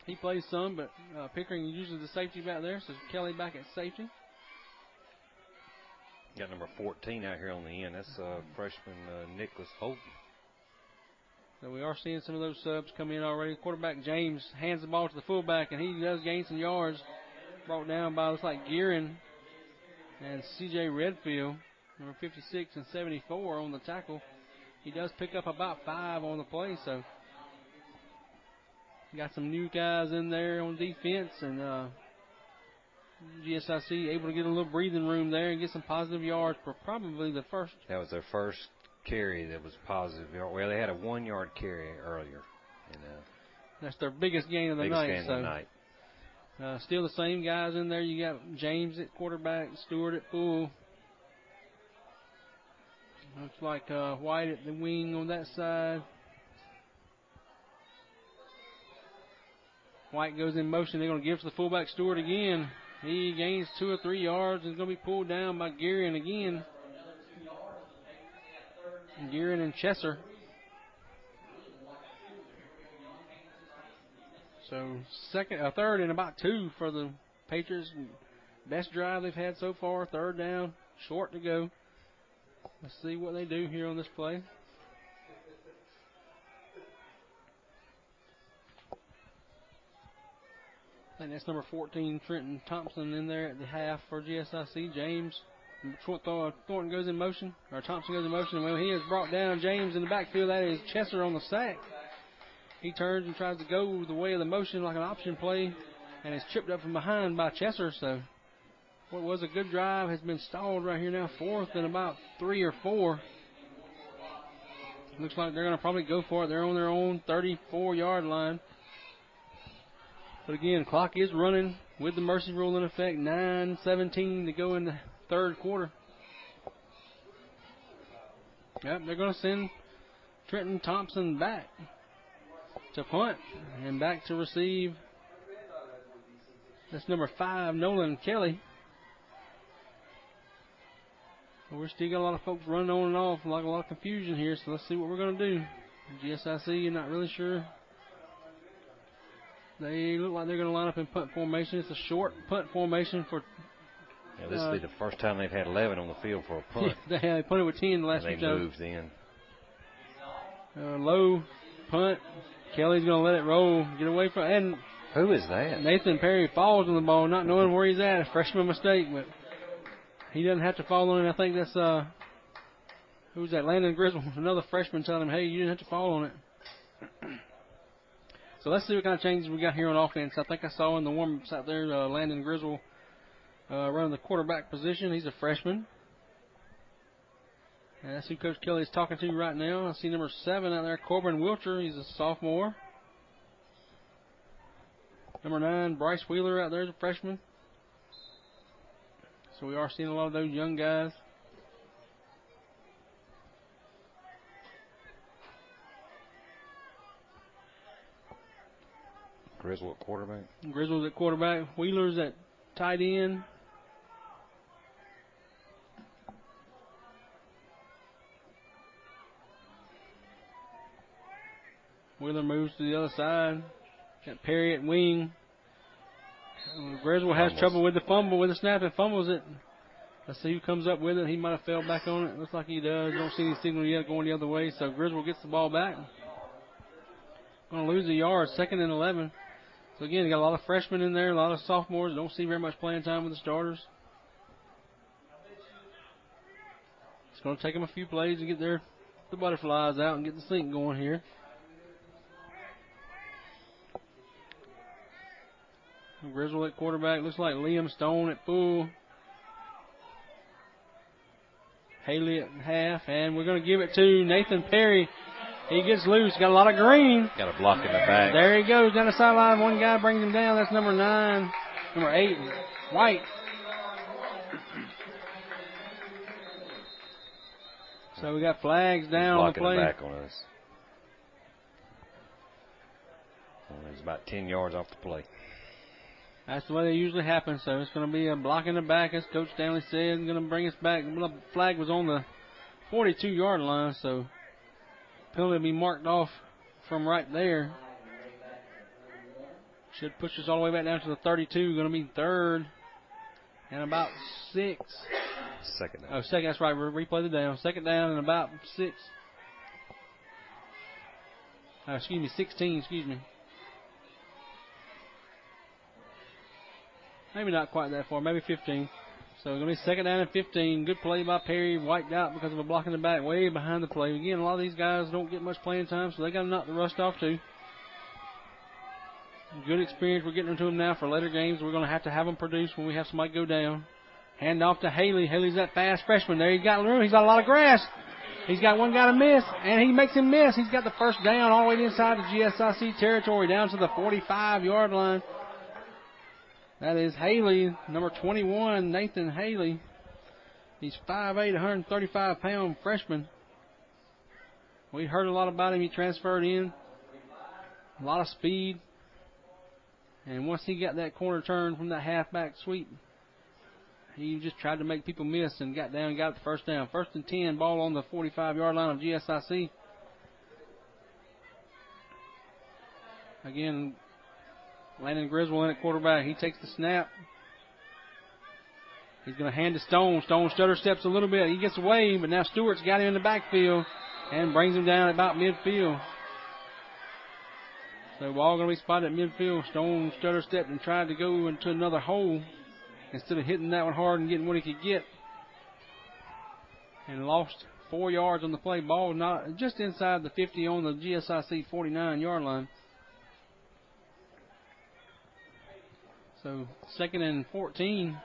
He plays some, but Pickering uses the safety back there, so Kelly back at safety. Got number 14 out here on the end. That's freshman Nicholas Holden. So we are seeing some of those subs come in already. Quarterback James hands the ball to the fullback, and he does gain some yards. Brought down by, looks like, Gearin and C.J. Redfield, number 56 and 74 on the tackle. He does pick up about 5 on the play, so got some new guys in there on defense, and GSIC able to get a little breathing room there and get some positive yards for probably the first. That was their first carry that was positive. Well, they had a 1-yard carry earlier. And, that's their biggest gain of the night. Still the same guys in there. You got James at quarterback, Stewart at full. Looks like White at the wing on that side. White goes in motion. They're going to give to the fullback, Stewart again. He gains 2 or 3 yards and is going to be pulled down by Gearin again. Gearin and Chesser. So third and about 2 for the Patriots. Best drive they've had so far. Third down, short to go. Let's see what they do here on this play. I think that's number 14, Trenton Thompson, in there at the half for GSIC. James Thornton goes in motion, or Thompson goes in motion. Well, he has brought down James in the backfield. That is Chesser on the sack. He turns and tries to go the way of the motion like an option play, and is tripped up from behind by Chesser. So what was a good drive has been stalled right here now. 4th and about 3 or 4. Looks like they're going to probably go for it. They're on their own 34-yard line. But again, clock is running with the mercy rule in effect. 9:17 to go in the third quarter. Yep, they're going to send Trenton Thompson back to punt and back to receive. That's number 5, Nolan Kelly. We're still got a lot of folks running on and off, like a lot of confusion here, so let's see what we're going to do. GSIC, you're not really sure. They look like they're going to line up in punt formation. It's a short punt formation for. Yeah, this will be the first time they've had 11 on the field for a punt. They punted with 10 the last few times. They moved in. Low punt. Kelly's going to let it roll. Get away from it. And who is that? Nathan Perry falls on the ball, not knowing where he's at. A freshman mistake, but he doesn't have to fall on it. I think that's who's that? Landon Griswold, another freshman, telling him, hey, you didn't have to fall on it. So let's see what kind of changes we got here on offense. I think I saw in the warm-ups out there Landon Griswold running the quarterback position. He's a freshman. And that's who Coach Kelly is talking to right now. I see number 7 out there, Corbin Wilcher. He's a sophomore. Number 9, Bryce Wheeler out there is a freshman. So we are seeing a lot of those young guys. Griswold at quarterback. Griswold's at quarterback. Wheeler's at tight end. Wheeler moves to the other side. Got Perry at wing. Griswold has trouble with the fumble, with the snap, and fumbles it. Let's see who comes up with it. He might have fell back on it. Looks like he does. Don't see any signal yet going the other way. So Griswold gets the ball back. Going to lose a yard. 2nd and 11. So again, you got a lot of freshmen in there, a lot of sophomores. Don't see very much playing time with the starters. It's going to take them a few plays to get the butterflies out and get the sync going here. Griswold at quarterback. Looks like Liam Stone at full. Haley at half. And we're going to give it to Nathan Perry He gets loose. Got a lot of green. Got a block in the back. There he goes down the sideline. One guy brings him down. That's number 9. Number 8, White. So we got flags down on the play. Blocking the back on us. Well, it's about 10 yards off the play. That's the way they usually happen. So it's going to be a block in the back, as Coach Stanley said. Going to bring us back. The flag was on the 42-yard line, so penalty will be marked off from right there. Should push us all the way back down to the 32. Going to be 3rd and about 6. Second down. Oh, second. That's right. We'll replay the down. 2nd down and about 6. 16. Excuse me. Maybe not quite that far. Maybe 15. So it's going to be 2nd down and 15. Good play by Perry. Wiped out because of a block in the back, way behind the play. Again, a lot of these guys don't get much playing time, so they got to knock the rust off too. Good experience we're getting into them now for later games. We're going to have them produce when we have somebody go down. Hand off to Haley. Haley's that fast freshman there. He's got room. He's got a lot of grass. He's got one guy to miss, and he makes him miss. He's got the first down all the way inside the GSIC territory, down to the 45-yard line. That is Haley, number 21, Nathan Haley. He's 5'8", 135-pound freshman. We heard a lot about him. He transferred in. A lot of speed. And once he got that corner turn from that halfback sweep, he just tried to make people miss and got down and got the first down. 1st and 10, ball on the 45-yard line of GSIC. Again, Landon Griswold in at quarterback. He takes the snap. He's going to hand to Stone. Stone stutter steps a little bit. He gets away, but now Stewart's got him in the backfield and brings him down at about midfield. So ball going to be spotted at midfield. Stone stutter stepped and tried to go into another hole instead of hitting that one hard and getting what he could get. And lost 4 yards on the play. Ball not just inside the 50 on the GSIC 49-yard line. So 2nd and 14.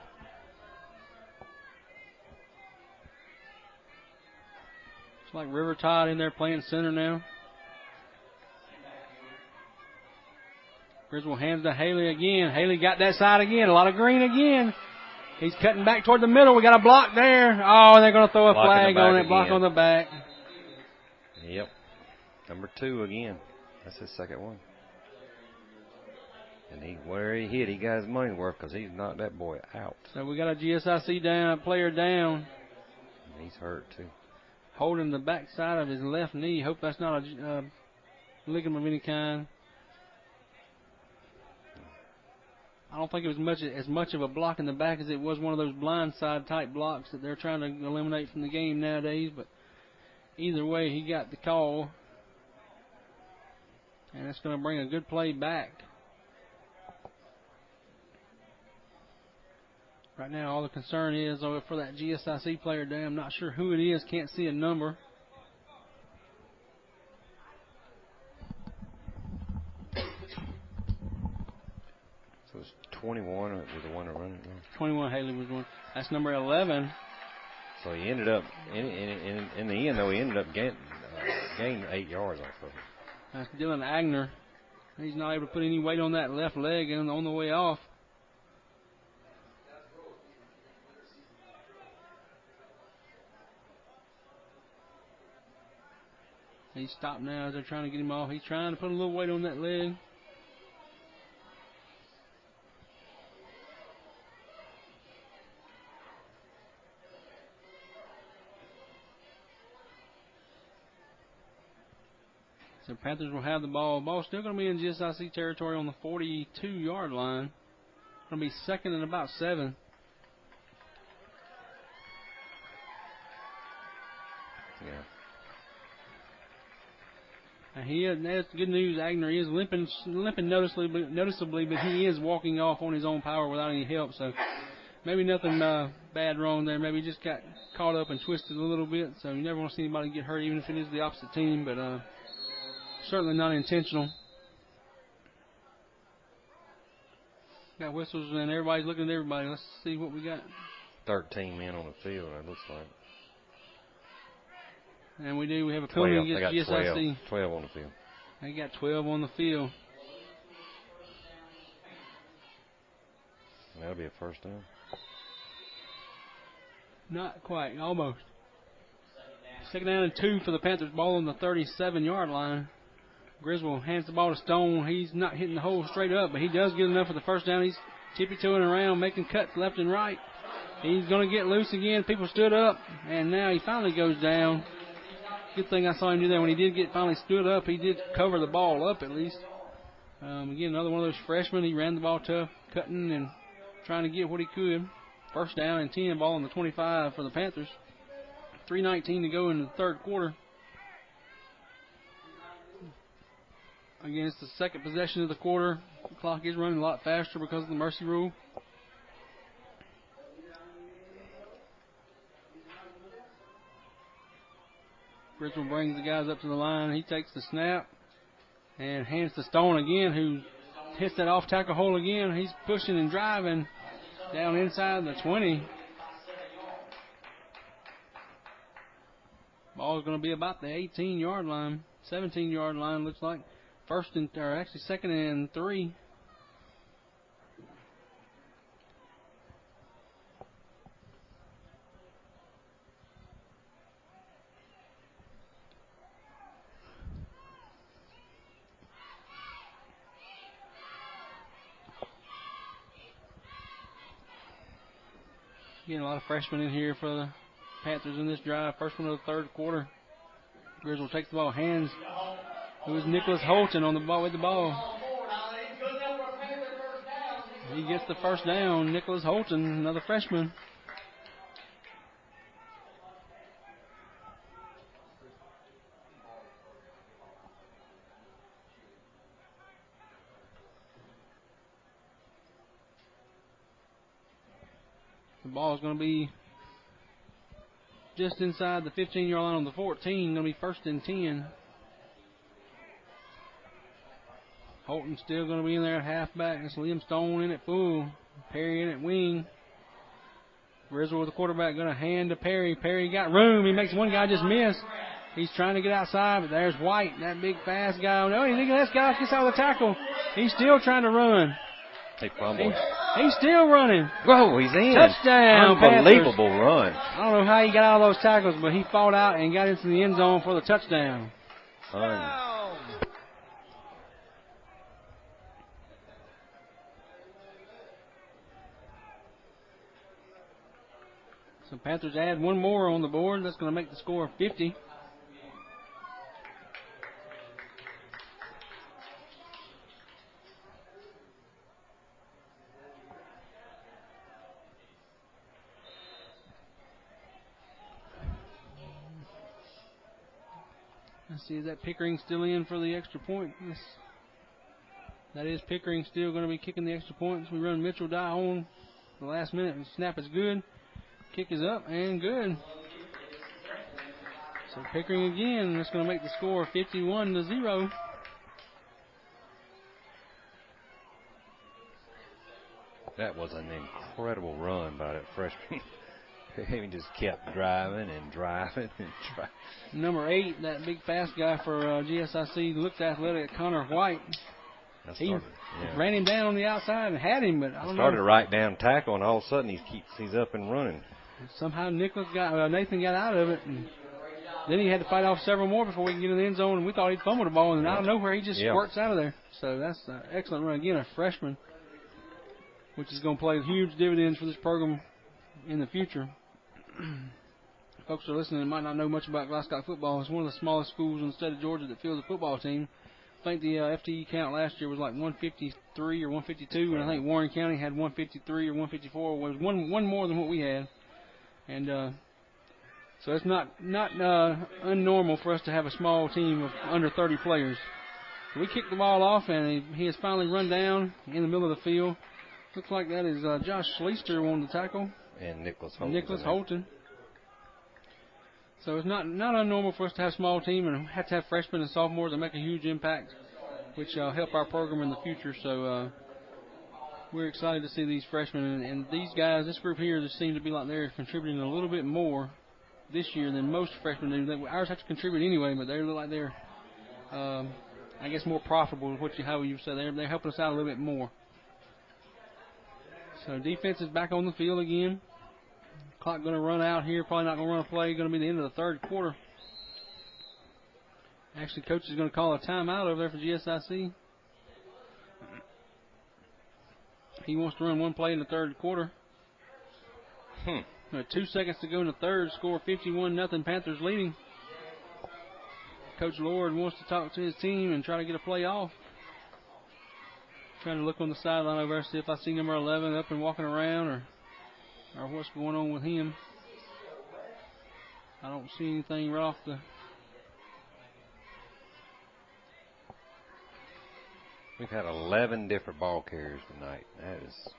It's like River Tide in there playing center now. Griswold hands to Haley again. Haley got that side again. A lot of green again. He's cutting back toward the middle. We got a block there. Oh, and they're going to throw a flag on it. Block on the back. Yep. Number 2 again. That's his second one. And where he hit, he got his money worth because he's knocked that boy out. So we got a GSIC player down. And he's hurt too. Holding the back side of his left knee. Hope that's not a ligament of any kind. I don't think it was as much of a block in the back as it was one of those blindside type blocks that they're trying to eliminate from the game nowadays. But either way, he got the call. And it's going to bring a good play back. Right now, all the concern is for that GSIC player down. I'm not sure who it is. Can't see a number. So it's 21 was the one to run it. 21, Haley was one. That's number 11. So he ended up, in the end, though, he ended up gaining 8 yards off of it. That's Dylan Agner. He's not able to put any weight on that left leg and on the way off. He's stopped now as they're trying to get him off. He's trying to put a little weight on that leg. So Panthers will have the ball. Ball's still going to be in GSIC territory on the 42-yard line. Going to be 2nd and about 7. Yeah. That's good news. Agner is limping noticeably, but he is walking off on his own power without any help. So maybe nothing bad wrong there. Maybe he just got caught up and twisted a little bit. So you never want to see anybody get hurt, even if it is the opposite team. But certainly not intentional. Got whistles and everybody's looking at everybody. Let's see what we got. 13 men on the field, it looks like. And we do. We have a penalty against GSIC. 12 on the field. They got 12 on the field. That'll be a first down. Not quite. Almost. Second down and 2 for the Panthers. Ball on the 37-yard line. Griswold hands the ball to Stone. He's not hitting the hole straight up, but he does get enough for the first down. He's tippy-toeing around, making cuts left and right. He's going to get loose again. People stood up, and now he finally goes down. Good thing I saw him do that. When he did finally stood up, he did cover the ball up at least. Again, another one of those freshmen. He ran the ball tough, cutting and trying to get what he could. First down and 10, ball on the 25 for the Panthers. 3:19 to go in the third quarter. Again, it's the second possession of the quarter. The clock is running a lot faster because of the mercy rule. Griswold brings the guys up to the line. He takes the snap and hands to Stone again, who hits that off-tackle hole again. He's pushing and driving down inside the 20. Ball's going to be about the 18-yard line, 17-yard line, looks like. Second and 3. Getting a lot of freshmen in here for the Panthers in this drive. First one of the third quarter. Griswold takes the ball, hands. It was Nicholas Holton on the ball with the ball. He gets the first down. Nicholas Holton, another freshman. The ball is going to be just inside the 15-yard line on the 14. Going to be first and 10. Holton still going to be in there at halfback. That's Liam Stone in at full. Perry in at wing. Griswold with the quarterback going to hand to Perry. Perry got room. He makes one guy just miss. He's trying to get outside, but there's White, that big fast guy. No, you think this guy gets out of the tackle. He's still trying to run. They fumbled. He's still running. Whoa, he's in. Touchdown, Unbelievable Panthers. Run. I don't know how he got out of those tackles, but he fought out and got into the end zone for the touchdown. So Panthers add one more on the board. That's going to make the score 50. Let's see, is that Pickering still in for the extra point? Yes. That is Pickering still going to be kicking the extra points. We run Mitchell die on the last minute, and snap is good. Kick is up and good. So Pickering again. That's going to make the score 51-0. That was an incredible run by that freshman. He just kept driving and driving and driving. Number 8, that big fast guy for GSIC, looked athletic, Connor White. He ran him down on the outside and had him, but I don't know. Started right down tackle, and all of a sudden he's up and running. Somehow Nathan got out of it, and then he had to fight off several more before we could get in the end zone, and we thought he'd fumbled the ball, and out of nowhere he just squirts out of there. So that's an excellent run. Again, a freshman, which is going to play huge dividends for this program in the future. Folks who are listening and might not know much about Glascock football. It's one of the smallest schools in the state of Georgia that fields a football team. I think the FTE count last year was like 153 or 152, and I think Warren County had 153 or 154. It was one more than what we had. And so it's not unnormal for us to have a small team of under 30 players. So we kicked the ball off, and he has finally run down in the middle of the field. Looks like that is Josh Schleister on the tackle. And Nicholas Holton. So it's not unnormal for us to have a small team and have to have freshmen and sophomores that make a huge impact, which help our program in the future. So we're excited to see these freshmen. And these guys, this group here, just seem to be like they're contributing a little bit more this year than most freshmen do. Ours have to contribute anyway, but they look like they're, I guess, more profitable. How you say they're helping us out a little bit more. So defense is back on the field again. Clock going to run out here. Probably not going to run a play. Going to be the end of the third quarter. Actually, coach is going to call a timeout over there for GSIC. He wants to run one play in the third quarter. 2 seconds to go in the third. Score 51-0. Panthers leading. Coach Lord wants to talk to his team and try to get a play off. Trying to look on the sideline over there, see if I see number 11 up and walking around or what's going on with him. I don't see anything right off the... We've had 11 different ball carriers tonight. That's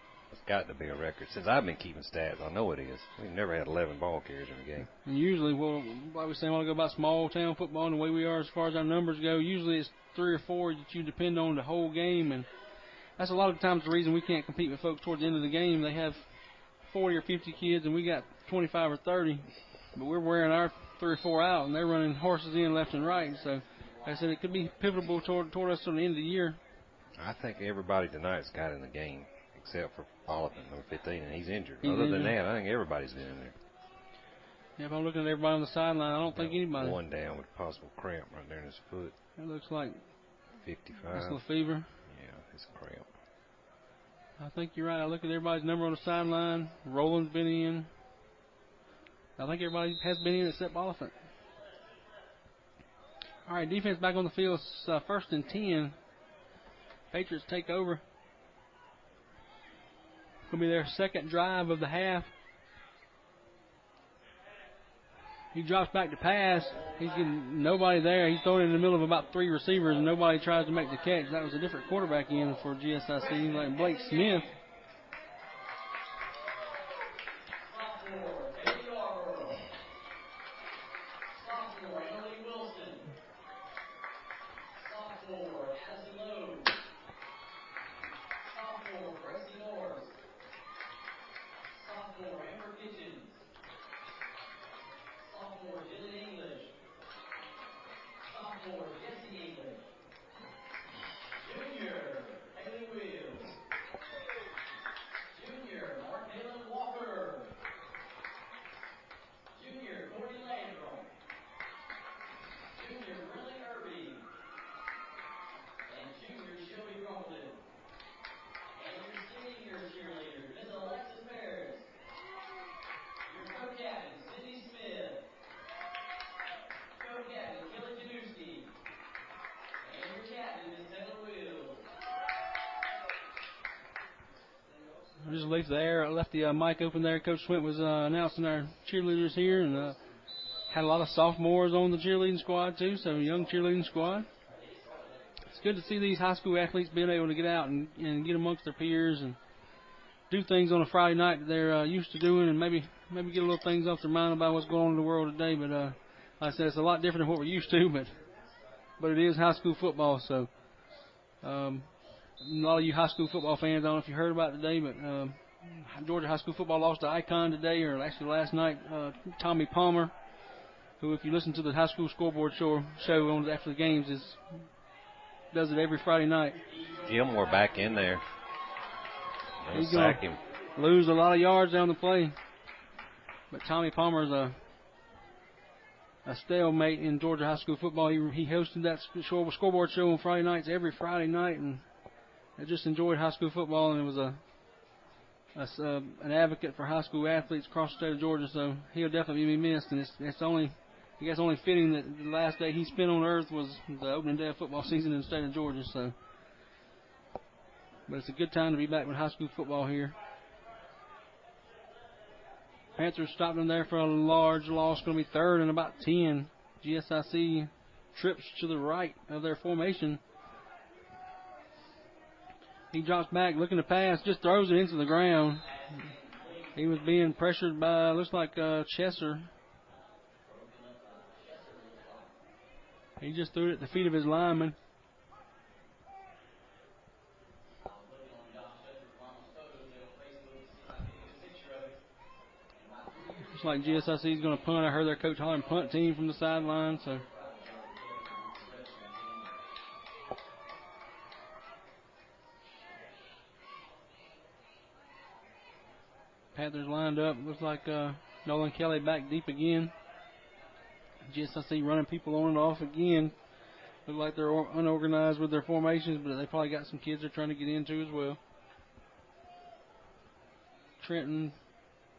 got to be a record. Since I've been keeping stats, I know it is. We've never had 11 ball carriers in a game. And usually, well, like we say, I want to go about small town football and the way we are as far as our numbers go, usually it's 3 or 4 that you depend on the whole game, and that's a lot of times the reason we can't compete with folks towards the end of the game. They have 40 or 50 kids, and we got 25 or 30, but we're wearing our 3 or 4 out, and they're running horses in left and right. So, like I said, it could be pivotal toward us to the end of the year. I think everybody tonight's got in the game except for Oliphant, number 15, and he's injured. Other than that, I think everybody's been in there. Yeah, if I'm looking at everybody on the sideline, I don't think anybody. One down with a possible cramp right there in his foot. It looks like 55. That's a fever. Yeah, it's a cramp. I think you're right. I look at everybody's number on the sideline. Roland's been in. I think everybody has been in except Oliphant. All right, defense back on the field. It's first and 10. Patriots take over. Going to be their second drive of the half. He drops back to pass. He's getting nobody there. He's throwing it in the middle of about 3 receivers, and nobody tries to make the catch. That was a different quarterback in for GSIC, like Blake Smith. I just left the mic open there. Coach Swint was announcing our cheerleaders here, and had a lot of sophomores on the cheerleading squad too, so young cheerleading squad. It's good to see these high school athletes being able to get out and get amongst their peers and do things on a Friday night that they're used to doing, and maybe get a little things off their mind about what's going on in the world today. But like I said, it's a lot different than what we're used to, but it is high school football, so a lot of you high school football fans, I don't know if you heard about it today, but Georgia high school football lost to Icon today, or actually last night. Tommy Palmer, who, if you listen to the high school scoreboard show on after the games, does it every Friday night. Gilmore back in there. He's going to lose a lot of yards down the play. But Tommy Palmer's a stalemate in Georgia high school football. He hosted that scoreboard show on Friday nights every Friday night, and I just enjoyed high school football, and it was an advocate for high school athletes across the state of Georgia, so he'll definitely be missed. And it's only fitting that the last day he spent on earth was the opening day of football season in the state of Georgia. So, but it's a good time to be back with high school football here. Panthers stopped them there for a large loss. Going to be third and about 10. GSIC trips to the right of their formation. He drops back, looking to pass, just throws it into the ground. He was being pressured by, looks like Chesser. He just threw it at the feet of his lineman. Looks like GSIC is going to punt. I heard their coach hollering punt team from the sideline. So Panthers lined up. Looks like Nolan Kelly back deep again. GSIC running people on and off again. Look like they're unorganized with their formations, but they probably got some kids they're trying to get into as well. Trenton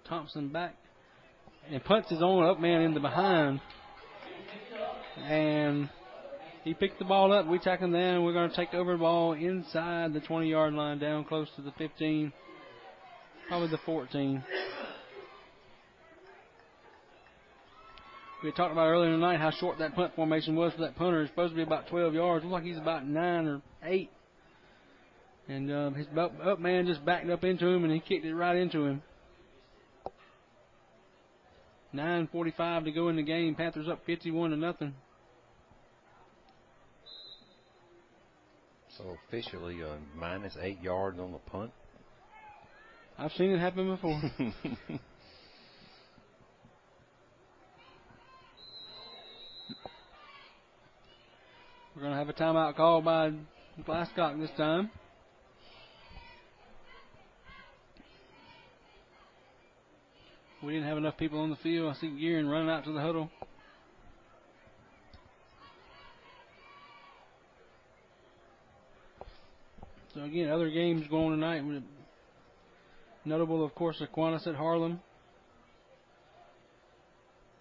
Thompson back. And punts his own up man in the behind. And he picked the ball up. We tack him down. We're going to take over the ball inside the 20-yard line, down close to the 15, probably the 14. We had talked about earlier tonight how short that punt formation was for that punter. It's supposed to be about 12 yards. Looks like he's about 9 or 8. And his up man just backed up into him, and he kicked it right into him. 9:45 to go in the game. Panthers up 51-0. So officially minus 8 yards on the punt. I've seen it happen before. We're going to have a timeout called by Glascock this time. We didn't have enough people on the field. I see Gearin running out to the huddle. So again, other games going tonight. Notable, of course, Aquinas at Harlem.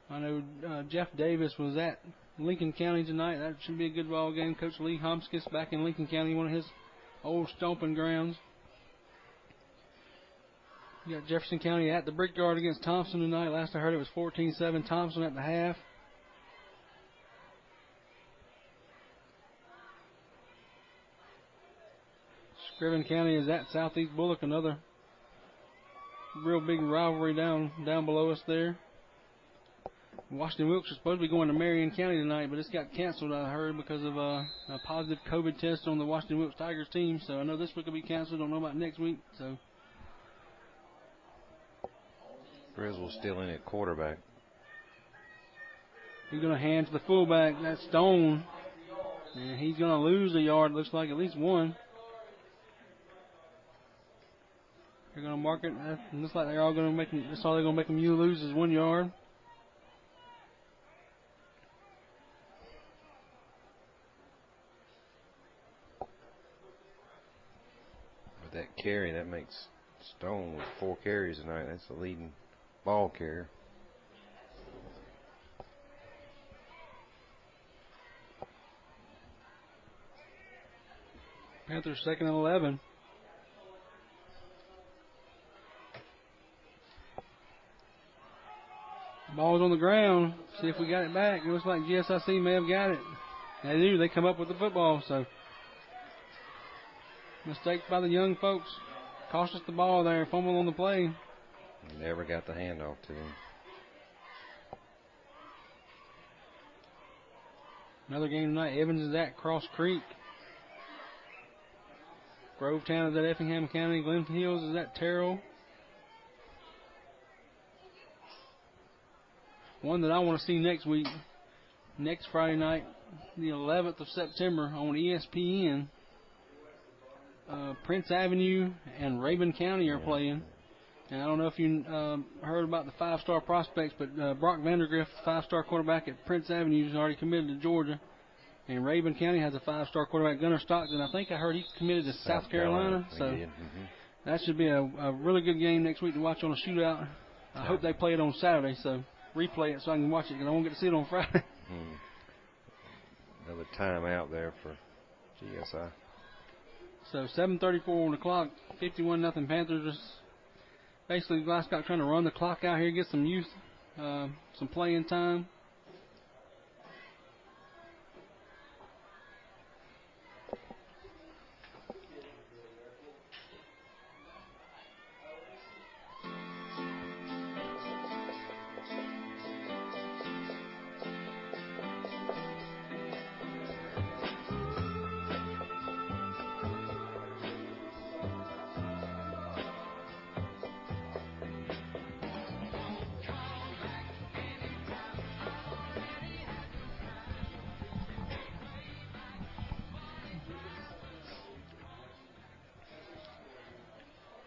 I know Jeff Davis was at Lincoln County tonight. That should be a good ball game. Coach Lee Homskis back in Lincoln County, one of his old stomping grounds. You got Jefferson County at the Brickyard against Thompson tonight. Last I heard it was 14-7 Thompson at the half. Scriven County is at Southeast Bullock, another real big rivalry down below us there. Washington Wilkes was supposed to be going to Marion County tonight, but it's got canceled, I heard, because of a positive COVID test on the Washington Wilkes Tigers team. So I know this week will be canceled. Don't know about next week. So Grizzle's still in at quarterback. He's going to hand to the fullback. That's Stone. And he's going to lose a yard. Looks like at least one. They're going to mark it. It looks like they're all going to make him. That's all they're going to make him. You lose is 1 yard. With that carry, that makes Stone with 4 carries tonight. That's the leading ball carrier. Panthers 2nd and 11. Ball's on the ground. See if we got it back. It looks like GSIC may have got it. They do. They come up with the football. So mistake by the young folks. Cost us the ball there. Fumble on the play. Never got the handoff to him. Another game tonight. Evans is at Cross Creek. Grovetown is at Effingham County. Glen Hills is at Terrell. One that I want to see next week, next Friday night, the 11th of September on ESPN. Prince Avenue and Rabun County are playing. And I don't know if you heard about the 5-star prospects, but Brock Vandergrift, 5-star quarterback at Prince Avenue, is already committed to Georgia. And Rabun County has a 5-star quarterback, Gunnar Stockton. I think I heard he committed to South Carolina. So that should be a really good game next week to watch on a shootout. I hope they play it on Saturday, so replay it so I can watch it, because I won't get to see it on Friday. Another timeout there for GSI. So 7:34 on the clock, 51-0 Panthers. Just basically Glascock trying to run the clock out here, get some youth, some playing time.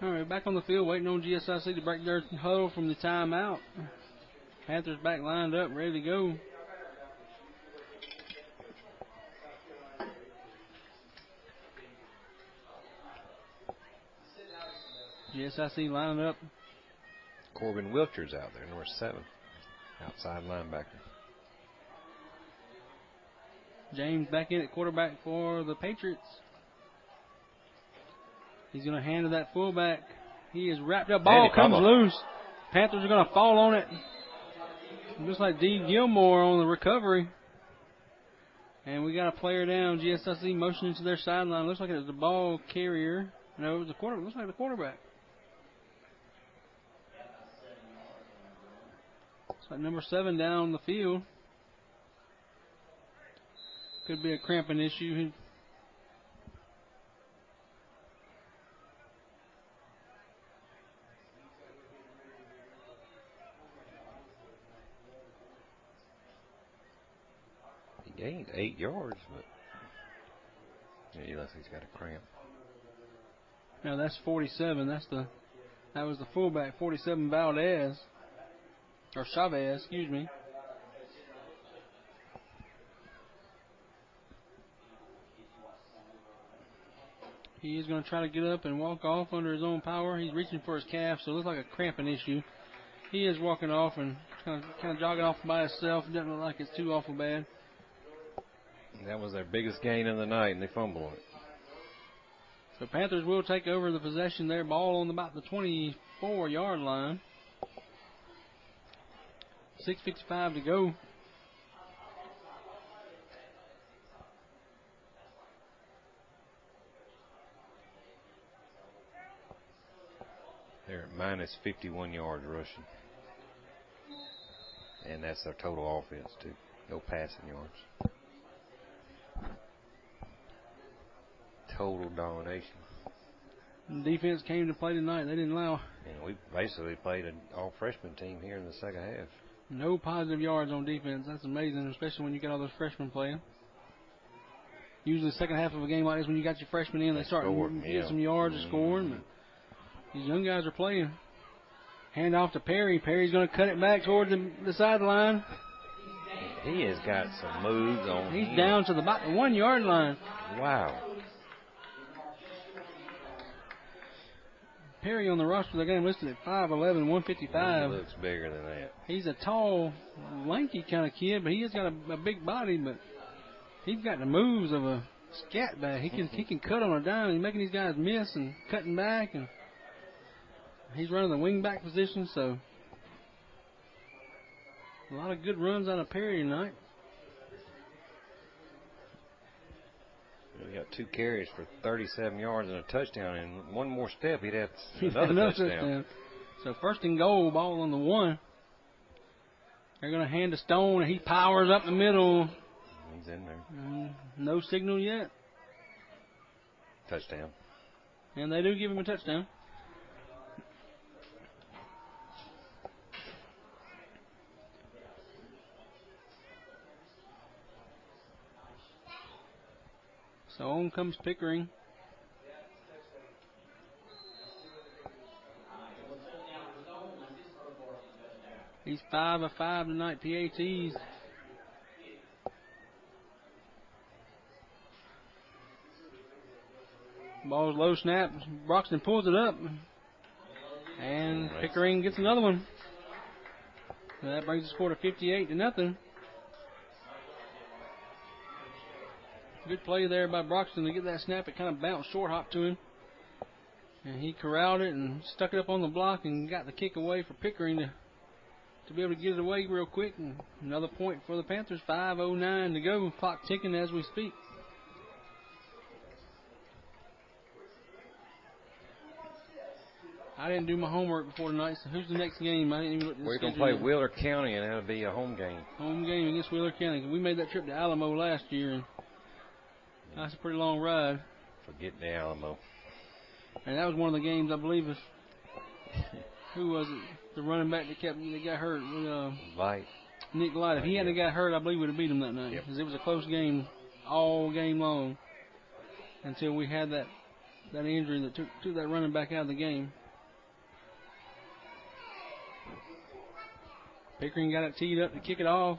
All right, back on the field, waiting on GSIC to break their huddle from the timeout. Panthers back lined up, ready to go. GSIC lining up. Corbin Wilcher's out there, number 7, outside linebacker. James back in at quarterback for the Patriots. He's going to hand to that fullback. He is wrapped up. Ball comes loose. Panthers are going to fall on it. Looks like D. Gilmore on the recovery. And we got a player down. GSIC motioning to their sideline. Looks like it was the ball carrier. No, it was the quarterback. Looks like the quarterback. Looks like number 7 down the field. Could be a cramping issue. He gained 8 yards, but he looks like he's got a cramp. No, that's 47. That was the fullback, 47 Valdez. Or Chavez, excuse me. He is going to try to get up and walk off under his own power. He's reaching for his calf, so it looks like a cramping issue. He is walking off and kind of jogging off by himself. Doesn't look like it's too awful bad. That was their biggest gain of the night, and they fumbled on it. So Panthers will take over the possession there. Ball on about the 24-yard line. 6:55 to go. They're at minus 51 yards rushing. And that's their total offense, too. No passing yards. Total domination. Defense came to play tonight. They didn't allow. And we basically played an all-freshman team here in the second half. No positive yards on defense. That's amazing, especially when you get all those freshmen playing. Usually the second half of a game like this, when you got your freshmen in, they start to get some yards and scoring. But these young guys are playing. Hand off to Perry. Perry's going to cut it back towards the sideline. He has got some moves on him. He's down to about the 1-yard line. Wow. Perry on the roster, they're going to listed at 5'11", 155. He looks bigger than that. He's a tall, lanky kind of kid, but he has got a big body, but he's got the moves of a scat back. He can cut on a dime. He's making these guys miss and cutting back, and he's running the wing back position, so a lot of good runs out of Perry tonight. We got 2 carries for 37 yards and a touchdown, and one more step, he'd have another touchdown. So first and goal, ball on the 1. They're going to hand to Stone, and he powers up the middle. He's in there. No signal yet. Touchdown. And they do give him a touchdown. So on comes Pickering. He's 5 of 5 tonight, PATs. Ball's low snap. Broxton pulls it up. And Pickering gets another one. And that brings the score to 58-0. Good play there by Broxton to get that snap. It kind of bounced short hop to him. And he corralled it and stuck it up on the block and got the kick away for Pickering to be able to get it away real quick. And another point for the Panthers. 5:09 to go. Clock ticking as we speak. I didn't do my homework before tonight, so who's the next game? I didn't even look at the We're going to schedule play yet. Wheeler County, and that'll be a home game. Home game against Wheeler County. We made that trip to Alamo last year, and that's a pretty long ride. Forget the Alamo. And that was one of the games, I believe, who was it? The running back that got hurt. Light. Nick Light. If he hadn't got hurt, I believe we would have beat him that night. Because it was a close game all game long until we had that that injury that took that running back out of the game. Pickering got it teed up to kick it off.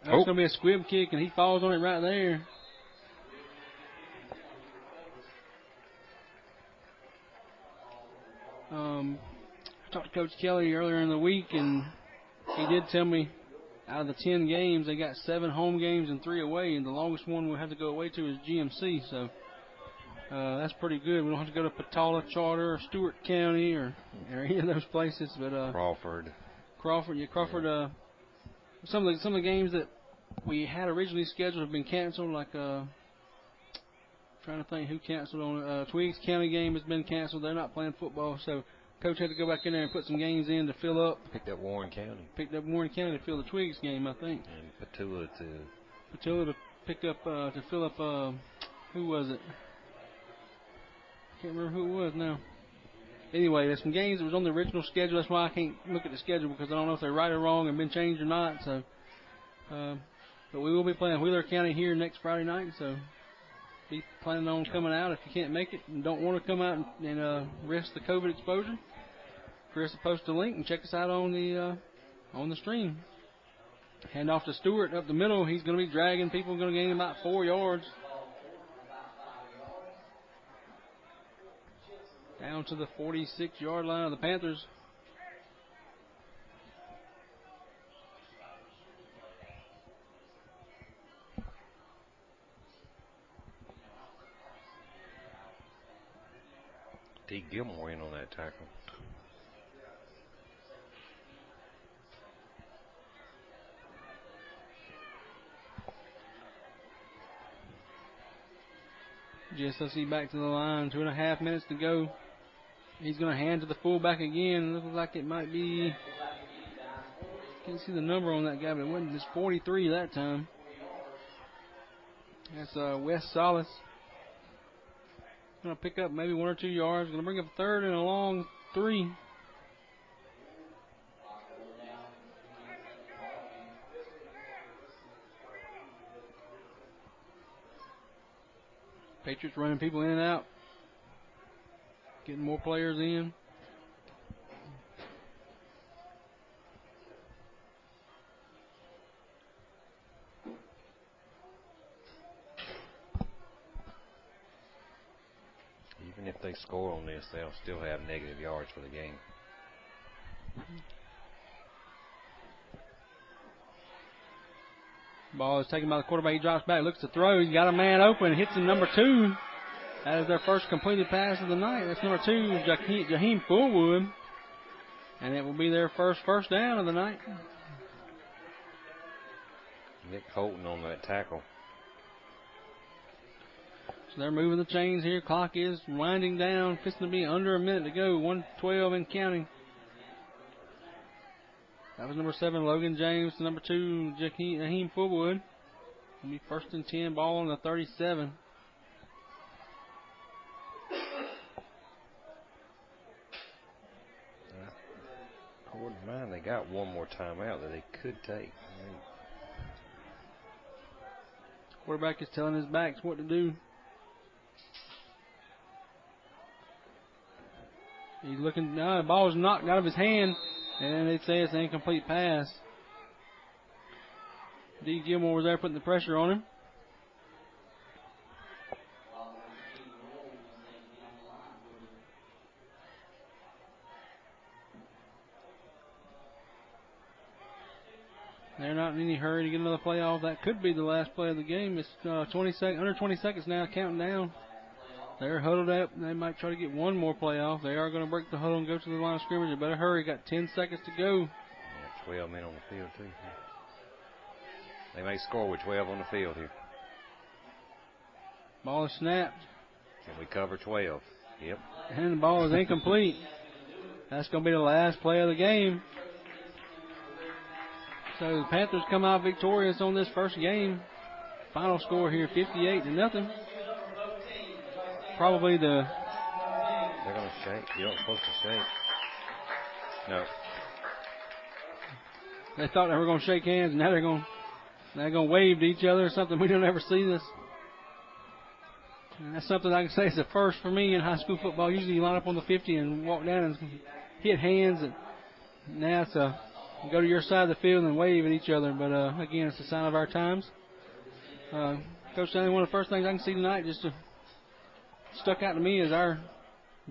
That's going to be a squib kick, and he falls on it right there. I talked to Coach Kelly earlier in the week, and he did tell me out of the 10 games, they got 7 home games and 3 away, and the longest one we'll have to go away to is GMC, so that's pretty good. We don't have to go to Patala, Charter, or Stewart County, or any of those places. But Crawford. Yeah. Some of the games that we had originally scheduled have been canceled, like trying to think who canceled on Twiggs County game has been canceled. They're not playing football, so Coach had to go back in there and put some games in to fill up. Picked up Warren County to fill the Twiggs game, I think. And Patula to pick up to fill up. Who was it? Can't remember who it was now. Anyway, there's some games that was on the original schedule. That's why I can't look at the schedule, because I don't know if they're right or wrong and been changed or not. So, but we will be playing Wheeler County here next Friday night. So, be planning on coming out if you can't make it and don't want to come out and risk the COVID exposure. Chris will post a link and check us out on the stream. Hand off to Stewart up the middle. He's going to be dragging people. Going to gain about 4 yards. Down to the 46-yard line of the Panthers. D. Gilmore in on that tackle. GSIC back to the line. 2.5 minutes to go. He's going to hand to the fullback again. Looks like it might be. Can't see the number on that guy, but it wasn't. It's 43 that time. That's Wes Solis. Going to pick up maybe 1 or 2 yards. Going to bring up a 3rd and a long 3. Patriots running people in and out. Getting more players in. Even if they score on this, they'll still have negative yards for the game. Ball is taken by the quarterback. He drops back, looks to throw. He's got a man open, hits him number 2. That is their first completed pass of the night. That's number 2, Jaheim Fullwood. And it will be their first down of the night. Nick Holton on that tackle. So they're moving the chains here. Clock is winding down. Fixing to be under a minute to go. 1:12 and counting. That was number 7, Logan James. Number 2, Jaheim Fullwood. It'll be 1st and 10. Ball on the 37. I wouldn't mind. They got one more timeout that they could take. Quarterback is telling his backs what to do. He's looking. No, the ball is knocked out of his hand, and they say it's an incomplete pass. D. Gilmore was there putting the pressure on him. They're not in any hurry to get another play off. That could be the last play of the game. It's under 20 seconds now, counting down. They're huddled up. They might try to get one more play off. They are going to break the huddle and go to the line of scrimmage. They better hurry. Got 10 seconds to go. Yeah, 12 men on the field, too. They may score with 12 on the field here. Ball is snapped. Can we cover 12? Yep. And the ball is incomplete. That's going to be the last play of the game. So the Panthers come out victorious on this first game. Final score here, 58-0. Probably They're going to shake. You're not supposed to shake. No. They thought they were going to shake hands, and now they're going They're going to wave to each other or something. We don't ever see this. And that's something I can say is a first for me in high school football. Usually you line up on the 50 and walk down and hit hands. And now it's go to your side of the field and wave at each other. But, again, it's a sign of our times. Coach Stanley, one of the first things I can see tonight just stuck out to me is our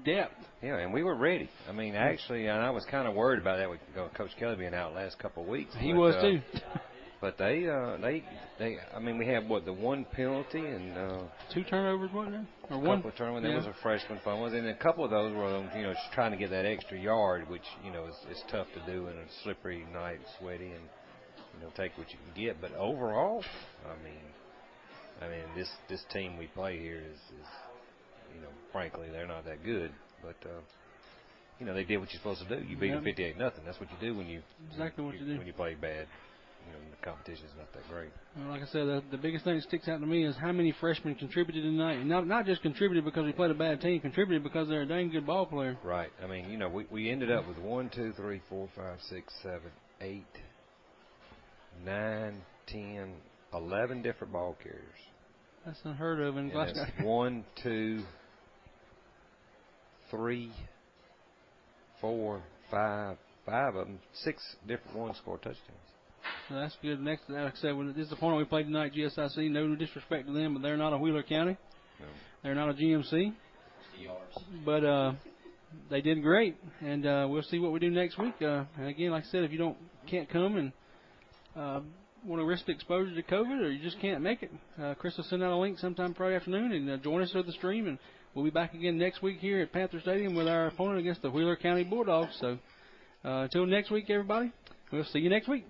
depth. Yeah, and we were ready. I mean, actually, and I was kind of worried about that with Coach Kelly being out last couple of weeks. He was too. But they, I mean, we had the one penalty and 2 turnovers, wasn't there? Or a one? couple of turnovers. There was a freshman fumble, and a couple of those were, just trying to get that extra yard, which is tough to do in a slippery night, sweaty, and take what you can get. But overall, I mean, this team we play here is frankly, they're not that good, but they did what you're supposed to do. You beat them 58-0. That's what you do when you play bad. The competition's not that great. Well, like I said, the biggest thing that sticks out to me is how many freshmen contributed tonight. And not just contributed because we played a bad team, contributed because they're a dang good ball player. Right. I mean, we ended up with 1, 2, 3, 4, 5, 6, 7, 8, 9, 10, 11 different ball carriers. That's unheard of in Glasgow. 1, 2, 3, 4, 5 of them, 6 different ones scored touchdowns. So that's good. Next, like I said, this is the opponent we played tonight, GSIC. No disrespect to them, but they're not a Wheeler County. No. They're not a GMC. But they did great, and we'll see what we do next week. And again, like I said, if you can't come and want to risk the exposure to COVID, or you just can't make it, Chris will send out a link sometime Friday afternoon and join us for the stream. And we'll be back again next week here at Panther Stadium with our opponent against the Wheeler County Bulldogs. So until next week, everybody, we'll see you next week.